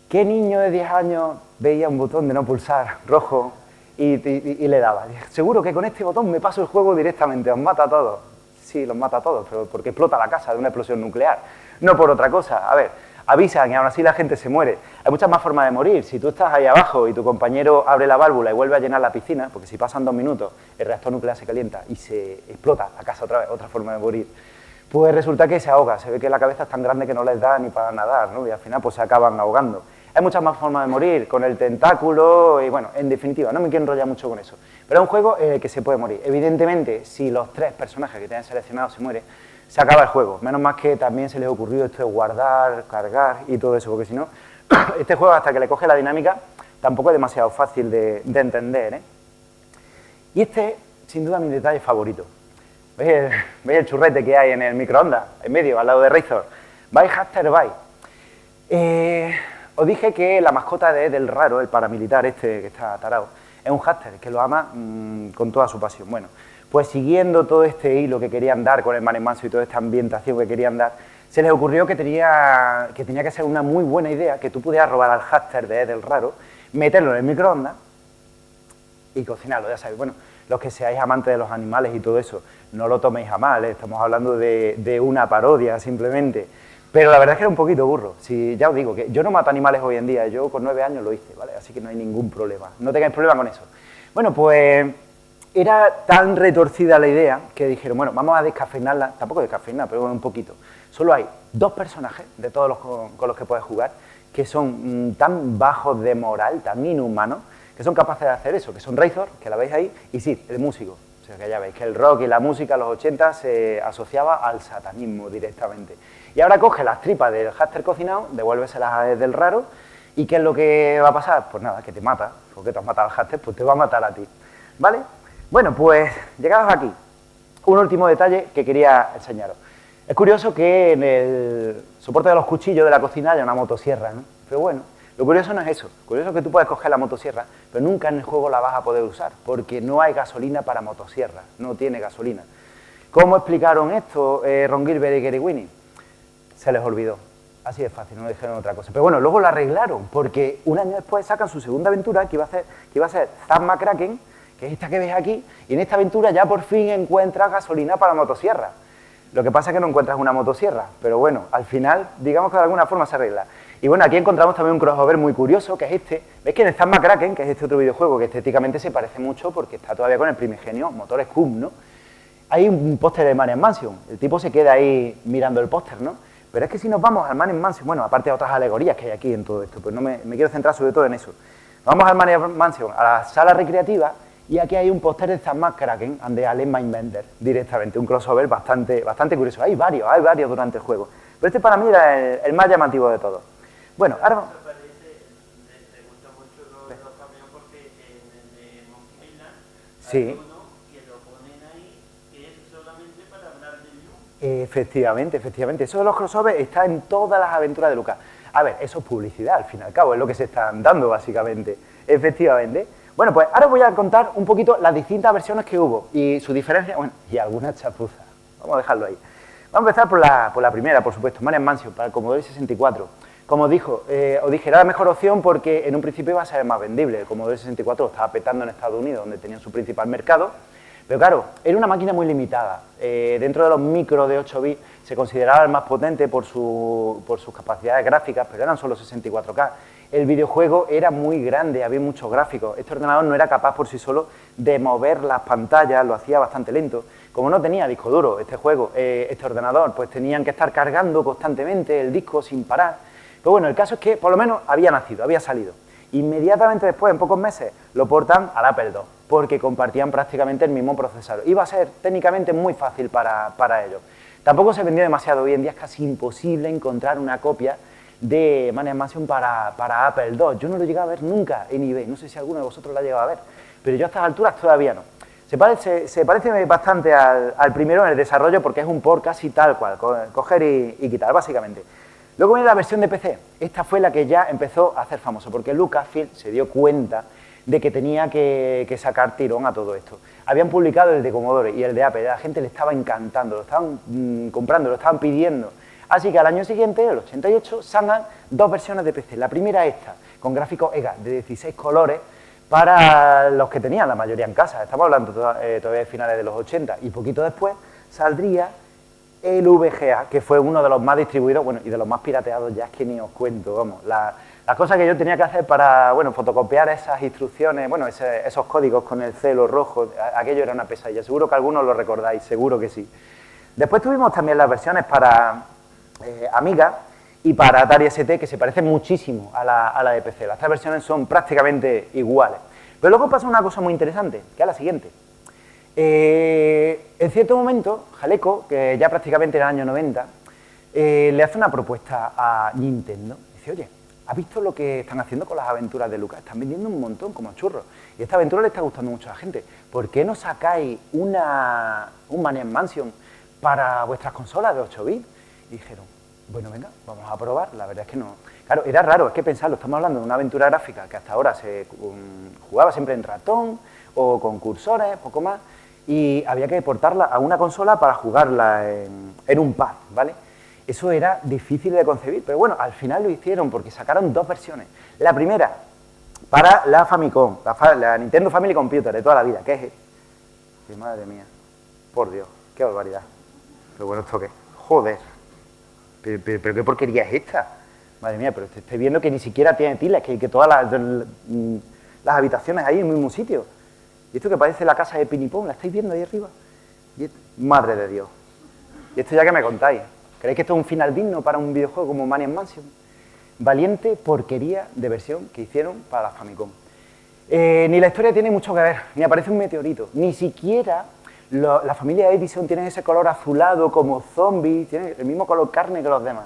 ¿Qué niño de 10 años veía un botón de no pulsar rojo y le daba? Seguro que con este botón me paso el juego directamente, os mata a todos. Sí, los mata a todos, pero porque explota la casa de una explosión nuclear, no por otra cosa. A ver, avisan y aún así la gente se muere. Hay muchas más formas de morir. Si tú estás ahí abajo y tu compañero abre la válvula y vuelve a llenar la piscina, porque si pasan 2 minutos el reactor nuclear se calienta y se explota la casa otra vez, otra forma de morir, pues resulta que se ahoga. Se ve que la cabeza es tan grande que no les da ni para nadar, ¿no? Y al final pues se acaban ahogando. Hay muchas más formas de morir, con el tentáculo y bueno, en definitiva, no me quiero enrollar mucho con eso. Pero es un juego en el que se puede morir. Evidentemente, si los 3 personajes que te han seleccionado se mueren, se acaba el juego. Menos más que también se les ocurrió esto de guardar, cargar y todo eso, porque si no, este juego hasta que le coge la dinámica tampoco es demasiado fácil de entender, ¿eh? Y este, sin duda, mi detalle favorito. ¿Veis el churrete que hay en el microondas, en medio, al lado de Razor? Bye, Hamster, bye. Os dije que la mascota de Ed el Raro, el paramilitar este que está tarado, es un hámster que lo ama con toda su pasión. Bueno, pues siguiendo todo este hilo que querían dar con el Man Mansion y toda esta ambientación que querían dar, se les ocurrió que tenía que ser una muy buena idea que tú pudieras robar al hámster de Ed el Raro, meterlo en el microondas y cocinarlo, ya sabéis. Bueno, los que seáis amantes de los animales y todo eso, no lo toméis a mal, ¿eh? Estamos hablando de una parodia simplemente. Pero la verdad es que era un poquito burro. Si, ya os digo, que yo no mato animales hoy en día, yo con 9 años lo hice, ¿vale? Así que no hay ningún problema, no tengáis problema con eso. Bueno, pues era tan retorcida la idea que dijeron, bueno, vamos a descafeinarla, tampoco descafeinar, pero bueno, un poquito. Solo hay 2 personajes de todos los con los que puedes jugar que son tan bajos de moral, tan inhumanos, que son capaces de hacer eso, que son Razor, que la veis ahí, y Sid, el músico. O sea, que ya veis que el rock y la música en los 80 se asociaba al satanismo directamente. Y ahora coge las tripas del hámster cocinado, devuélveselas a Ed el Raro, ¿y qué es lo que va a pasar? Pues nada, que te mata, porque te has matado al hámster, pues te va a matar a ti, ¿vale? Bueno, pues llegados aquí, un último detalle que quería enseñaros. Es curioso que en el soporte de los cuchillos de la cocina haya una motosierra, ¿no? Pero bueno, lo curioso no es eso, lo curioso es que tú puedes coger la motosierra, pero nunca en el juego la vas a poder usar, porque no hay gasolina para motosierra, no tiene gasolina. ¿Cómo explicaron esto Ron Gilbert y Gary Winning? Se les olvidó. Así de fácil, no dijeron otra cosa. Pero bueno, luego lo arreglaron, porque un año después sacan su segunda aventura, que iba a ser Zack McCracken, que es esta que ves aquí, y en esta aventura ya por fin encuentras gasolina para motosierra. Lo que pasa es que no encuentras una motosierra, pero bueno, al final, digamos que de alguna forma se arregla. Y bueno, aquí encontramos también un crossover muy curioso, que es este. ¿Veis que en el Zack McCracken, que es este otro videojuego que estéticamente se parece mucho porque está todavía con el primigenio motor Scum, ¿no? Hay un póster de Maniac Mansion, el tipo se queda ahí mirando el póster, ¿no? Pero es que si nos vamos al Maniac Mansion, bueno, aparte de otras alegorías que hay aquí en todo esto, pues no me quiero centrar sobre todo en eso. Vamos al Maniac Mansion, a la sala recreativa, y aquí hay un póster de Zack McCracken and the Alien Mindbender, directamente, un crossover bastante curioso. Hay varios durante el juego, pero este para mí era el más llamativo de todos. Bueno, ahora... Me gusta mucho los cameos porque en el de Monkey Island Sí. hay uno que lo ponen ahí que es solamente para hablar de Lu. Efectivamente. Eso de los crossovers está en todas las aventuras de Lucas. A ver, eso es publicidad, al fin y al cabo, es lo que se están dando, básicamente. Efectivamente. Bueno, pues ahora os voy a contar un poquito las distintas versiones que hubo y su diferencia, bueno, y algunas chapuzas. Vamos a dejarlo ahí. Vamos a empezar por la primera, por supuesto, Maniac Mansion, para el Commodore 64. Como os dije, era la mejor opción porque en un principio iba a ser más vendible. El Commodore 64 lo estaba petando en Estados Unidos, donde tenían su principal mercado. Pero claro, era una máquina muy limitada. Dentro de los micros de 8 bits se consideraba el más potente por sus capacidades gráficas, pero eran solo 64K. El videojuego era muy grande, había muchos gráficos. Este ordenador no era capaz por sí solo de mover las pantallas, lo hacía bastante lento. Como no tenía disco duro este ordenador, pues tenían que estar cargando constantemente el disco sin parar. Pero bueno, el caso es que por lo menos había salido. Inmediatamente después, en pocos meses, lo portan al Apple II, porque compartían prácticamente el mismo procesador. Iba a ser técnicamente muy fácil para ellos. Tampoco se vendió demasiado, hoy en día es casi imposible encontrar una copia de Maniac Mansion para Apple II. Yo no lo he llegado a ver nunca en eBay, no sé si alguno de vosotros lo ha llegado a ver, pero yo a estas alturas todavía no. Se parece bastante al primero en el desarrollo porque es un port casi tal cual, coger y quitar, básicamente. Luego viene la versión de PC. Esta fue la que ya empezó a hacer famoso, porque Lucasfilm se dio cuenta de que tenía que sacar tirón a todo esto. Habían publicado el de Commodore y el de Apple, a la gente le estaba encantando, lo estaban comprando, lo estaban pidiendo. Así que al año siguiente, el 88, sacan dos versiones de PC. La primera esta, con gráficos EGA de 16 colores, para los que tenían la mayoría en casa. Estamos hablando todavía de finales de los 80. Y poquito después saldría el VGA, que fue uno de los más distribuidos, bueno, y de los más pirateados, ya es que ni os cuento, vamos. Las cosas que yo tenía que hacer para, bueno, fotocopiar esas instrucciones, bueno, esos códigos con el celo rojo, aquello era una pesadilla. Seguro que algunos lo recordáis, seguro que sí. Después tuvimos también las versiones para Amiga y para Atari ST, que se parecen muchísimo a la de PC. Las tres versiones son prácticamente iguales. Pero luego pasa una cosa muy interesante, que es la siguiente. En cierto momento, Jaleco, que ya prácticamente era el año 90, le hace una propuesta a Nintendo. Dice, oye, ¿has visto lo que están haciendo con las aventuras de Lucas? Están vendiendo un montón, como churros. Y esta aventura le está gustando mucho a la gente. ¿Por qué no sacáis un Maniac Mansion para vuestras consolas de 8 bits? Y dijeron, bueno, venga, vamos a probar. La verdad es que no. Claro, era raro, es que pensarlo, estamos hablando de una aventura gráfica que hasta ahora se jugaba siempre en ratón o con cursores, poco más, y había que portarla a una consola para jugarla en un pad, ¿vale? Eso era difícil de concebir, pero bueno, al final lo hicieron porque sacaron dos versiones. La primera, para la Famicom, la Nintendo Family Computer de toda la vida, que es... ¡Qué madre mía! Por Dios, qué barbaridad. Pero bueno, ¿esto qué? ¡Joder! ¿Pero qué porquería es esta? Madre mía, pero estoy viendo que ni siquiera tiene tilas, que todas las habitaciones ahí en el mismo sitio. ¿Y esto que parece la casa de Pinipón? ¿La estáis viendo ahí arriba? Madre de Dios. ¿Y esto ya que me contáis? ¿Creéis que esto es un final digno para un videojuego como Maniac Mansion? Valiente porquería de versión que hicieron para la Famicom. Ni la historia tiene mucho que ver, ni aparece un meteorito, ni siquiera la familia Edison tiene ese color azulado como zombies, tiene el mismo color carne que los demás.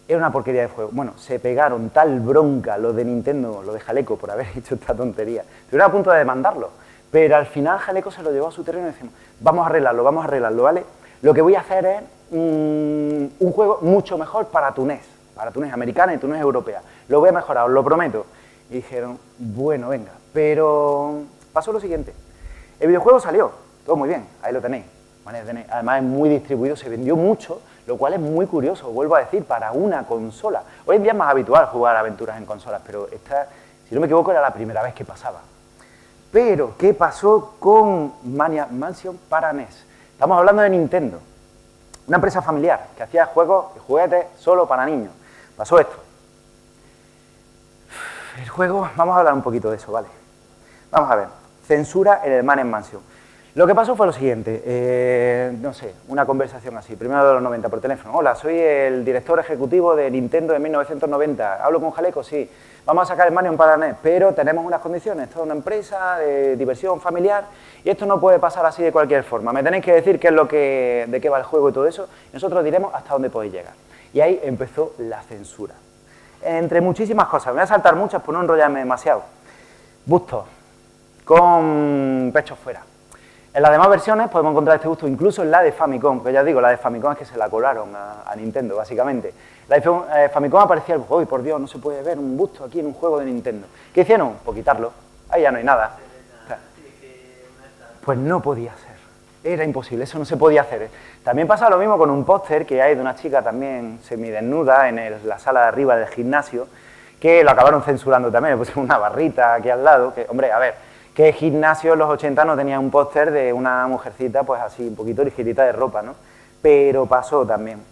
Era una porquería de juego. Bueno, se pegaron tal bronca los de Nintendo, los de Jaleco, por haber hecho esta tontería. Estuvieron a punto de demandarlo, pero al final Jaleco se lo llevó a su terreno y decimos, vamos a arreglarlo, ¿vale? Lo que voy a hacer es un juego mucho mejor para tu NES americana y tu NES europea. Lo voy a mejorar, os lo prometo. Y dijeron, bueno, venga, pero pasó lo siguiente. El videojuego salió, todo muy bien, ahí lo tenéis. Además es muy distribuido, se vendió mucho, lo cual es muy curioso, vuelvo a decir, para una consola. Hoy en día es más habitual jugar aventuras en consolas, pero esta, si no me equivoco, era la primera vez que pasaba. Pero, ¿qué pasó con Maniac Mansion para NES? Estamos hablando de Nintendo, una empresa familiar que hacía juegos y juguetes solo para niños. Pasó esto. El juego, vamos a hablar un poquito de eso, ¿vale? Vamos a ver, censura en el Man in Mansion. Lo que pasó fue lo siguiente, no sé, una conversación así, primero de los 90 por teléfono. Hola, soy el director ejecutivo de Nintendo de 1990. ¿Hablo con Jaleco? Sí. Vamos a sacar el Manion para NES, pero tenemos unas condiciones. Esto es una empresa de diversión familiar y esto no puede pasar así de cualquier forma. Me tenéis que decir qué es de qué va el juego y todo eso, y nosotros diremos hasta dónde podéis llegar. Y ahí empezó la censura. Entre muchísimas cosas, me voy a saltar muchas por no enrollarme demasiado. Bustos con pechos fuera. En las demás versiones podemos encontrar este busto incluso en la de Famicom, que ya os digo, la de Famicom es que se la colaron a Nintendo, básicamente. La de Famicom aparecía el ¡uy, por Dios, no se puede ver un busto aquí en un juego de Nintendo! ¿Qué hicieron? Pues quitarlo, ahí ya no hay nada. O sea, pues no podía ser, era imposible, eso no se podía hacer. También pasa lo mismo con un póster que hay de una chica también semidesnuda en la sala de arriba del gimnasio, que lo acabaron censurando también, le pusieron una barrita aquí al lado, que, hombre, a ver, que gimnasio en los 80 no tenía un póster de una mujercita, pues así, un poquito ligerita de ropa, ¿no? Pero pasó también.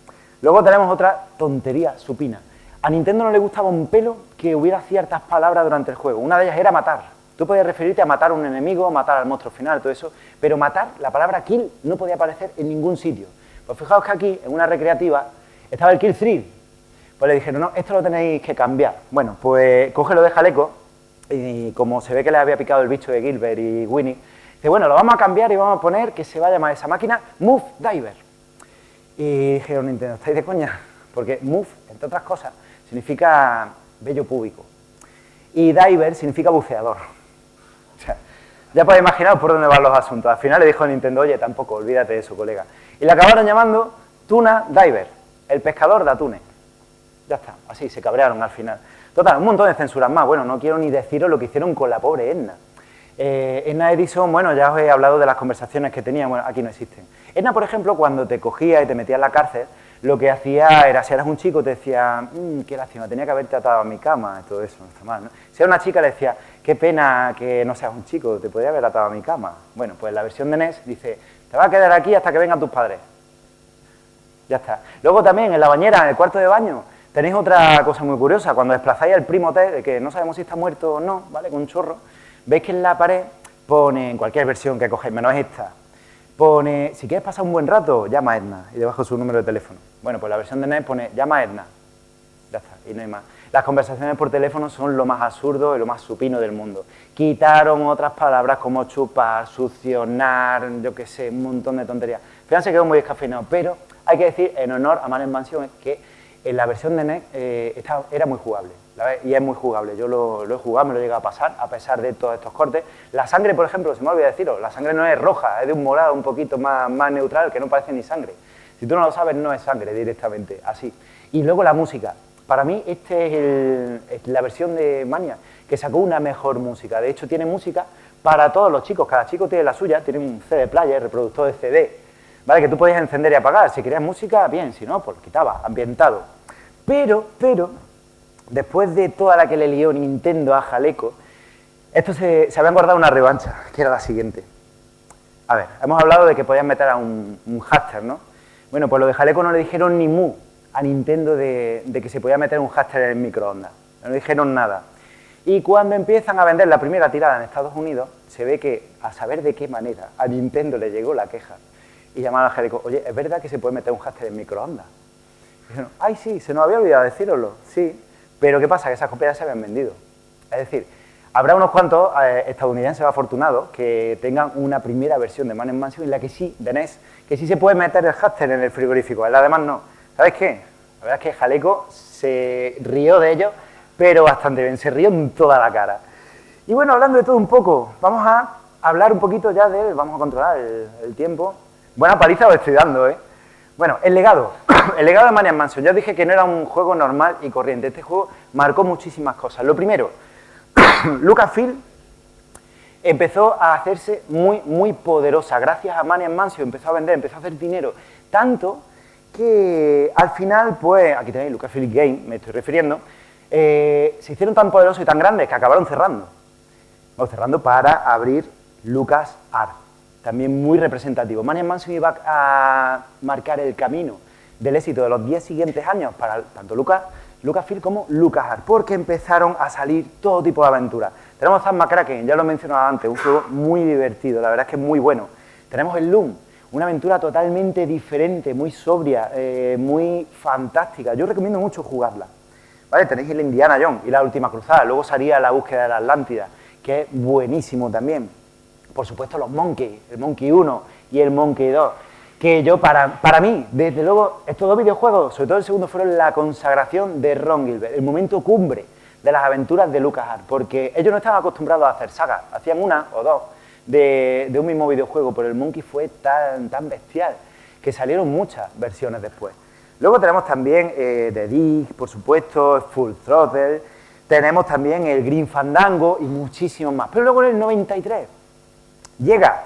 Luego tenemos otra tontería supina. A Nintendo no le gustaba un pelo que hubiera ciertas palabras durante el juego. Una de ellas era matar. Tú podías referirte a matar a un enemigo, matar al monstruo final, todo eso, pero matar, la palabra kill, no podía aparecer en ningún sitio. Pues fijaos que aquí, en una recreativa, estaba el kill thrill. Pues le dijeron, no, esto lo tenéis que cambiar. Bueno, pues cógelo de Jaleco, y como se ve que les había picado el bicho de Gilbert y Winnie, dice, bueno, lo vamos a cambiar y vamos a poner que se va a llamar esa máquina Move Diver. Y dijeron, Nintendo, ¿estáis de coña? Porque Move, entre otras cosas, significa vello púbico. Y Diver significa buceador. O sea, ya podéis imaginaros por dónde van los asuntos. Al final le dijo Nintendo, oye, tampoco, olvídate de eso, colega. Y le acabaron llamando Tuna Diver, el pescador de atunes. Ya está, así, se cabrearon al final. Total, un montón de censuras más. Bueno, no quiero ni deciros lo que hicieron con la pobre Edna. Edna Edison, bueno, ya os he hablado de las conversaciones que tenía, bueno, aquí no existen. Edna, por ejemplo, cuando te cogía y te metía en la cárcel, lo que hacía era, si eras un chico, te decía, qué lástima, tenía que haberte atado a mi cama, y todo eso, no está mal, ¿no? Si era una chica, le decía, qué pena que no seas un chico, te podría haber atado a mi cama. Bueno, pues la versión de NES dice, te vas a quedar aquí hasta que vengan tus padres. Ya está. Luego también, en la bañera, en el cuarto de baño, tenéis otra cosa muy curiosa, cuando desplazáis al primo T, que no sabemos si está muerto o no, ¿vale? Con un chorro, veis que en la pared pone, en cualquier versión que cogéis, menos esta, pone, si quieres pasar un buen rato, llama a Edna, y debajo su número de teléfono. Bueno, pues la versión de NES pone, llama a Edna, ya está, y no hay más. Las conversaciones por teléfono son lo más absurdo y lo más supino del mundo. Quitaron otras palabras como chupar, succionar, yo qué sé, un montón de tonterías. Fíjense que quedó muy descafeinado, pero hay que decir, en honor a Man in Mansion, que en la versión de NES era muy jugable, y es muy jugable. Yo lo he jugado, me lo he llegado a pasar, a pesar de todos estos cortes. La sangre, por ejemplo, se me olvidó deciros, la sangre no es roja, es de un morado un poquito más neutral, que no parece ni sangre. Si tú no lo sabes, no es sangre directamente, así. Y luego la música. Para mí, es la versión de Mania que sacó una mejor música. De hecho, tiene música para todos los chicos. Cada chico tiene la suya, tiene un CD player, reproductor de CD, ¿vale? Que tú podías encender y apagar. Si querías música, bien, si no, pues lo quitaba, ambientado. Pero, después de toda la que le lió Nintendo a Jaleco, esto se habían guardado una revancha, que era la siguiente. A ver, hemos hablado de que podían meter a un háster, ¿no? Bueno, pues lo de Jaleco no le dijeron ni mu a Nintendo de que se podía meter un háster en el microondas. No le dijeron nada. Y cuando empiezan a vender la primera tirada en Estados Unidos, se ve que, a saber de qué manera, a Nintendo le llegó la queja. Y llamaron a Jaleco, oye, ¿es verdad que se puede meter un háster en el microondas? Y dijeron, ay, sí, se nos había olvidado decíroslo, sí. Pero ¿qué pasa? Que esas copias se habían vendido. Es decir, habrá unos cuantos estadounidenses afortunados que tengan una primera versión de Man in Mansion en la que sí, de NES, que sí se puede meter el háster en el frigorífico, en la demás no. ¿Sabes qué? La verdad es que Jaleco se rió de ellos, pero bastante bien, se rió en toda la cara. Y bueno, hablando de todo un poco, vamos a hablar un poquito ya vamos a controlar el tiempo. Buena paliza os estoy dando, ¿eh? Bueno, el legado de Man in Mansion. Ya os dije que no era un juego normal y corriente. Este juego marcó muchísimas cosas. Lo primero, Lucasfilm empezó a hacerse muy poderosa. Gracias a Man in Mansion empezó a vender, empezó a hacer dinero. Tanto que al final, pues, aquí tenéis Lucasfilm Game, me estoy refiriendo, se hicieron tan poderosos y tan grandes que acabaron cerrando. Bueno, cerrando para abrir LucasArts. También muy representativo. Man in Mansion iba a marcar el camino del éxito de los 10 siguientes años para tanto Lucas Lucasfilm como LucasArts, porque empezaron a salir todo tipo de aventuras. Tenemos Zack McCracken, ya lo he mencionado antes, un juego muy divertido, la verdad es que es muy bueno. Tenemos el Loom, una aventura totalmente diferente, muy sobria, muy fantástica. Yo recomiendo mucho jugarla. ¿Vale? Tenéis el Indiana Jones y la Última Cruzada, luego salía La Búsqueda de la Atlántida, que es buenísimo también. Por supuesto los Monkey, el Monkey 1 y el Monkey 2, que yo, para mí, desde luego, estos dos videojuegos, sobre todo el segundo, fueron la consagración de Ron Gilbert, el momento cumbre de las aventuras de LucasArts, porque ellos no estaban acostumbrados a hacer sagas, hacían una o dos de un mismo videojuego, pero el Monkey fue tan bestial que salieron muchas versiones después. Luego tenemos también The Dig, por supuesto, Full Throttle, tenemos también el Green Fandango y muchísimos más. Pero luego en el 93 llega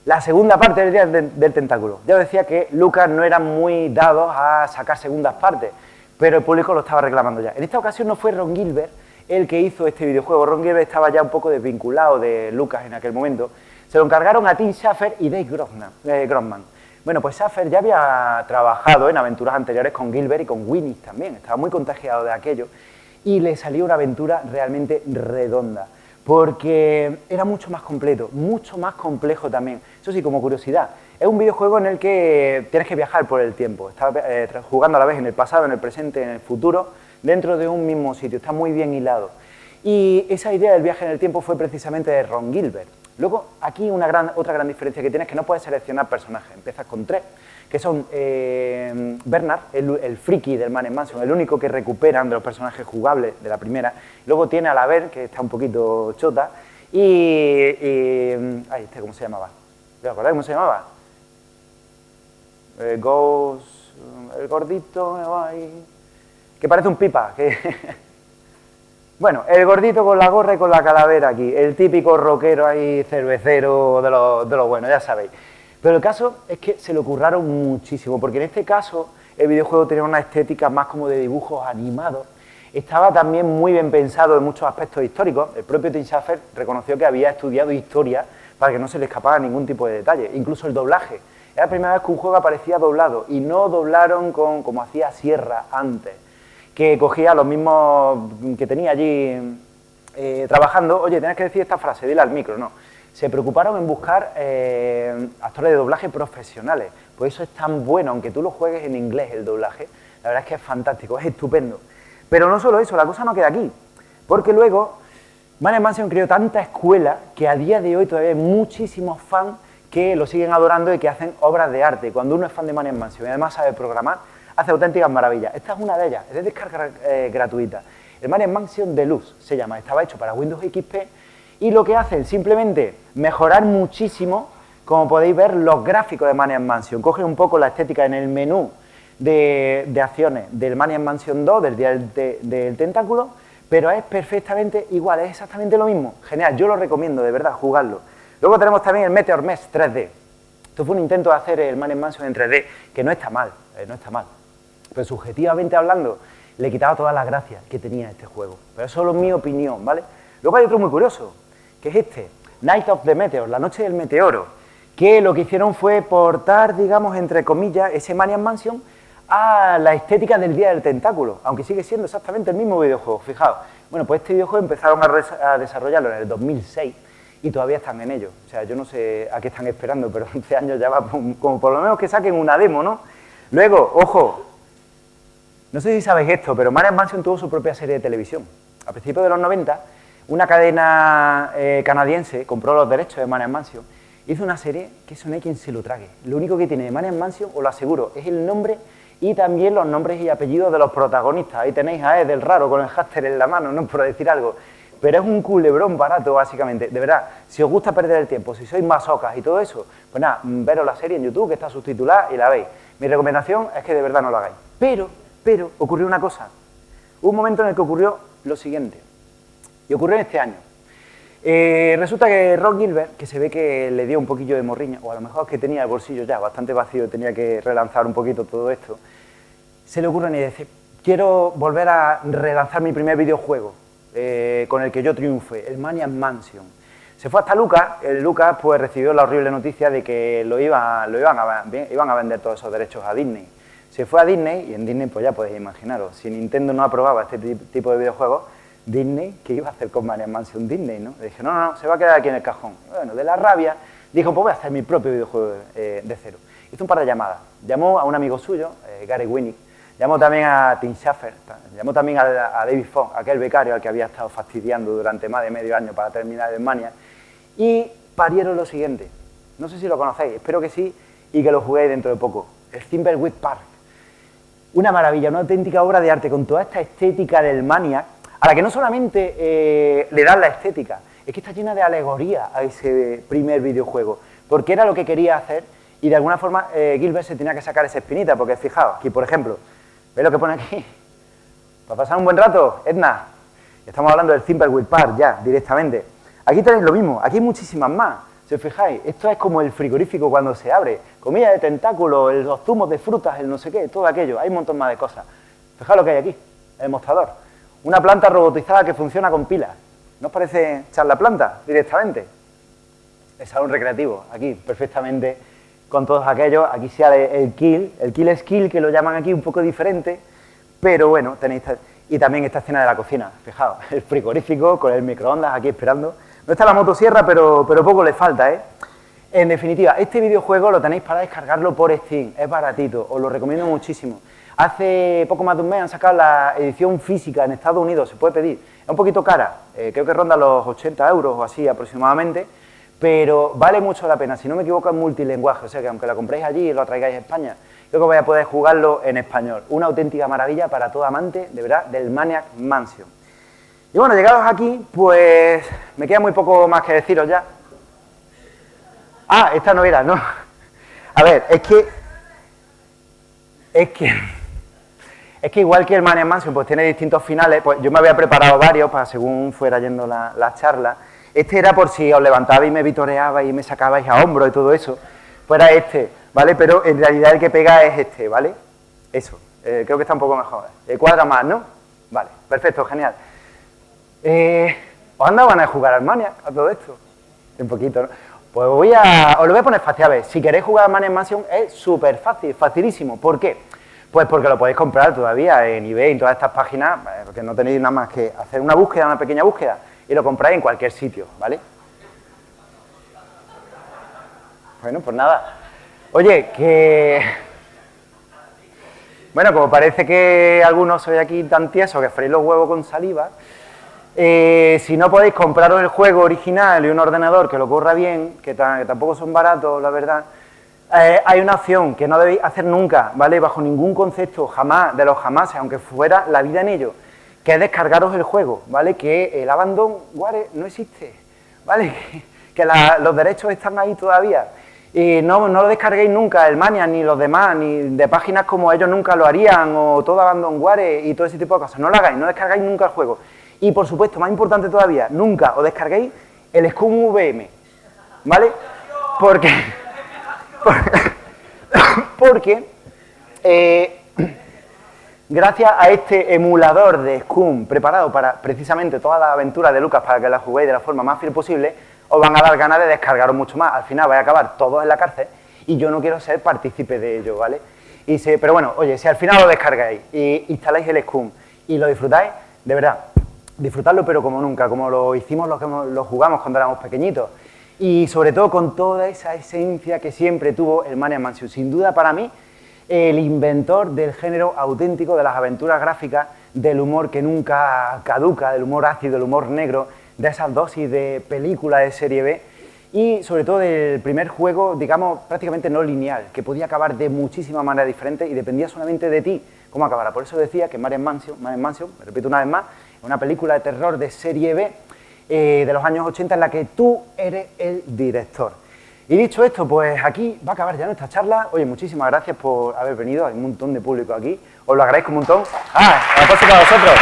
la segunda parte del Día del Tentáculo. Ya os decía que Lucas no era muy dado a sacar segundas partes, pero el público lo estaba reclamando ya. En esta ocasión no fue Ron Gilbert el que hizo este videojuego. Ron Gilbert estaba ya un poco desvinculado de Lucas en aquel momento. Se lo encargaron a Tim Schafer y Dave Grossman. Bueno, pues Schafer ya había trabajado en aventuras anteriores con Gilbert y con Winnie también. Estaba muy contagiado de aquello y le salió una aventura realmente redonda, porque era mucho más completo, mucho más complejo también. Eso sí, como curiosidad, es un videojuego en el que tienes que viajar por el tiempo. Estás jugando a la vez en el pasado, en el presente, en el futuro, dentro de un mismo sitio. Está muy bien hilado. Y esa idea del viaje en el tiempo fue precisamente de Ron Gilbert. Luego, aquí otra gran diferencia que tienes es que no puedes seleccionar personajes. Empiezas con 3, que son Bernard, el friki del Man in Mansion, el único que recuperan de los personajes jugables de la primera. Luego tiene a la Ver, que está un poquito chota, ay, ¿cómo se llamaba? ¿Te acordáis cómo se llamaba? Ghost, el gordito, ay, que parece un pipa, que... Bueno, el gordito con la gorra y con la calavera aquí, el típico rockero ahí, cervecero de lo bueno, ya sabéis. Pero el caso es que se lo curraron muchísimo, porque en este caso el videojuego tenía una estética más como de dibujos animados. Estaba también muy bien pensado en muchos aspectos históricos. El propio Tim Schafer reconoció que había estudiado historia para que no se le escapara ningún tipo de detalle, incluso el doblaje. Era la primera vez que un juego aparecía doblado y no doblaron como hacía Sierra antes, que cogía los mismos que tenía allí trabajando. Oye, tienes que decir esta frase, dile al micro, no. Se preocuparon en buscar actores de doblaje profesionales. Por eso es tan bueno, aunque tú lo juegues en inglés el doblaje, la verdad es que es fantástico, es estupendo. Pero no solo eso, la cosa no queda aquí, porque luego Man in Mansion creó tanta escuela que a día de hoy todavía hay muchísimos fans que lo siguen adorando y que hacen obras de arte. Cuando uno es fan de Man in Mansion y además sabe programar, hace auténticas maravillas. Esta es una de ellas, es de descarga gratuita. El Man in Mansion Deluxe se llama, estaba hecho para Windows XP y lo que hacen simplemente mejorar muchísimo, como podéis ver, los gráficos de Man in Mansion. Cogen un poco la estética en el menú de acciones del Man in Mansion 2, del Día del Tentáculo, pero es perfectamente igual, es exactamente lo mismo. Genial, yo lo recomiendo, de verdad, jugarlo. Luego tenemos también el Meteor Mesh 3D. Esto fue un intento de hacer el Man in Mansion en 3D, que no está mal, no está mal. Pero subjetivamente hablando, le quitaba todas las gracias que tenía este juego. Pero eso es solo mi opinión, ¿vale? Luego hay otro muy curioso, que es este, Night of the Meteor, la noche del meteoro, que lo que hicieron fue portar, digamos, entre comillas, ese Man in Mansion a la estética del Día del Tentáculo, aunque sigue siendo exactamente el mismo videojuego, fijaos. Bueno, pues este videojuego empezaron a desarrollarlo en el 2006 y todavía están en ello. O sea, yo no sé a qué están esperando, pero 11 años ya va, como por lo menos que saquen una demo, ¿no? Luego, ojo, no sé si sabéis esto, pero Man in Mansion tuvo su propia serie de televisión. A principios de los 90, una cadena canadiense compró los derechos de Man in Mansion. Hizo una serie que eso no hay quien se lo trague. Lo único que tiene de Man in Mansion, os lo aseguro, es el nombre y también los nombres y apellidos de los protagonistas. Ahí tenéis a Ed, el raro, con el hámster en la mano, no por decir algo. Pero es un culebrón barato, básicamente. De verdad, si os gusta perder el tiempo, si sois masocas y todo eso, pues nada, veros la serie en YouTube, que está subtitulada, y la veis. Mi recomendación es que de verdad no lo hagáis. Pero ocurrió una cosa. Hubo un momento en el que ocurrió lo siguiente. Y ocurrió en este año. Resulta que Ron Gilbert, que se ve que le dio un poquillo de morriña, o a lo mejor es que tenía el bolsillo ya bastante vacío y tenía que relanzar un poquito todo esto, se le ocurre y dice, quiero volver a relanzar mi primer videojuego con el que yo triunfe, el Man in Mansion. Se fue hasta Lucas, Lucas pues recibió la horrible noticia de que iban a vender todos esos derechos a Disney. Se fue a Disney y en Disney pues ya podéis imaginaros, si Nintendo no aprobaba este tipo de videojuegos, Disney, ¿qué iba a hacer con Maniac Mansion Disney, no? Le dije, no, se va a quedar aquí en el cajón. Bueno, de la rabia, dijo, pues voy a hacer mi propio videojuego de cero. Hizo un par de llamadas. Llamó a un amigo suyo, Gary Winnick, llamó también a Tim Schafer, llamó también a David Fogg, aquel becario al que había estado fastidiando durante más de medio año para terminar el Maniac, y parieron lo siguiente. No sé si lo conocéis, espero que sí, y que lo juguéis dentro de poco. El Thimbleweed Park. Una maravilla, una auténtica obra de arte con toda esta estética del Maniac, a la que no solamente le dan la estética, es que está llena de alegoría a ese primer videojuego, porque era lo que quería hacer y de alguna forma Gilbert se tenía que sacar esa espinita, porque fijaos, aquí por ejemplo, ¿veis lo que pone aquí? ¿Para pasar un buen rato, Edna? Estamos hablando del Thimbleweed Park ya, directamente. Aquí tenéis lo mismo, aquí hay muchísimas más, si os fijáis, esto es como el frigorífico cuando se abre, comida de tentáculos, los zumos de frutas, el no sé qué, todo aquello, hay un montón más de cosas. Fijaos lo que hay aquí, el mostrador. Una planta robotizada que funciona con pilas. ¿No os parece echar la planta directamente? El salón recreativo, aquí, perfectamente, con todos aquellos. Aquí se sale el kill skill, que lo llaman aquí un poco diferente, pero bueno, tenéis... Y también esta escena de la cocina, fijaos, el frigorífico con el microondas aquí esperando. No está la motosierra, pero poco le falta, ¿eh? En definitiva, este videojuego lo tenéis para descargarlo por Steam, es baratito, os lo recomiendo muchísimo. Hace poco más de un mes han sacado la edición física en Estados Unidos, se puede pedir. Es un poquito cara, creo que ronda los 80 euros o así aproximadamente, pero vale mucho la pena. Si no me equivoco, es multilenguaje, o sea que aunque la compréis allí y lo traigáis a España, creo que vais a poder jugarlo en español. Una auténtica maravilla para todo amante, de verdad, del Maniac Mansion. Y bueno, llegados aquí, pues me queda muy poco más que deciros ya. Ah, esta no era, ¿no? A ver, es que igual que el Maniac Mansion pues tiene distintos finales, pues yo me había preparado varios para según fuera yendo la charla. Este era por si os levantabais y me vitoreabais y me sacabais a hombro y todo eso, pues era este, ¿vale? Pero en realidad el que pega es este, ¿vale? Eso, creo que está un poco mejor. Cuadra más, ¿no? Vale, perfecto, genial. ¿Os han dado ganas de jugar al Maniac a todo esto? Un poquito, ¿no? Pues os lo voy a poner fácil. A ver, si queréis jugar al Maniac Mansion es súper fácil, facilísimo. ¿Por qué? Pues porque lo podéis comprar todavía en eBay, en todas estas páginas, porque no tenéis nada más que hacer una búsqueda, una pequeña búsqueda, y lo compráis en cualquier sitio, ¿vale? Bueno, pues nada. Oye, que... Bueno, como parece que algunos sois aquí tan tiesos que freís los huevos con saliva, si no podéis compraros el juego original y un ordenador que lo corra bien, que tampoco son baratos, la verdad, hay una opción que no debéis hacer nunca, ¿vale? Bajo ningún concepto, jamás, de los jamases, aunque fuera la vida en ello, que es descargaros el juego, ¿vale? Que el abandonware no existe, ¿vale? Que los derechos están ahí todavía. Y no lo descarguéis nunca, el Maniac, ni los demás, ni de páginas como ellos nunca lo harían, o todo abandonware y todo ese tipo de cosas. No lo hagáis, no descargáis nunca el juego. Y por supuesto, más importante todavía, nunca os descarguéis el Scum VM, ¿vale? Porque gracias a este emulador de Scum preparado para precisamente todas las aventuras de Lucas para que las juguéis de la forma más fiel posible, os van a dar ganas de descargaros mucho más. Al final vais a acabar todos en la cárcel y yo no quiero ser partícipe de ello, ¿vale? Pero bueno, oye, si al final lo descargáis y instaláis el Scum y lo disfrutáis, de verdad, disfrutadlo pero como nunca, como lo hicimos los que lo jugamos cuando éramos pequeñitos. Y sobre todo con toda esa esencia que siempre tuvo el Maniac Mansion. Sin duda para mí, el inventor del género auténtico de las aventuras gráficas, del humor que nunca caduca, del humor ácido, del humor negro, de esas dosis de película de serie B y sobre todo del primer juego, digamos, prácticamente no lineal, que podía acabar de muchísimas maneras diferentes y dependía solamente de ti cómo acabara. Por eso decía que Maniac Mansion, me repito una vez más, es una película de terror de serie B de los años 80 en la que tú eres el director. Y dicho esto, pues aquí va a acabar ya nuestra charla. Oye, muchísimas gracias por haber venido, hay un montón de público aquí, os lo agradezco un montón. ¡Ah, un aplauso para vosotros!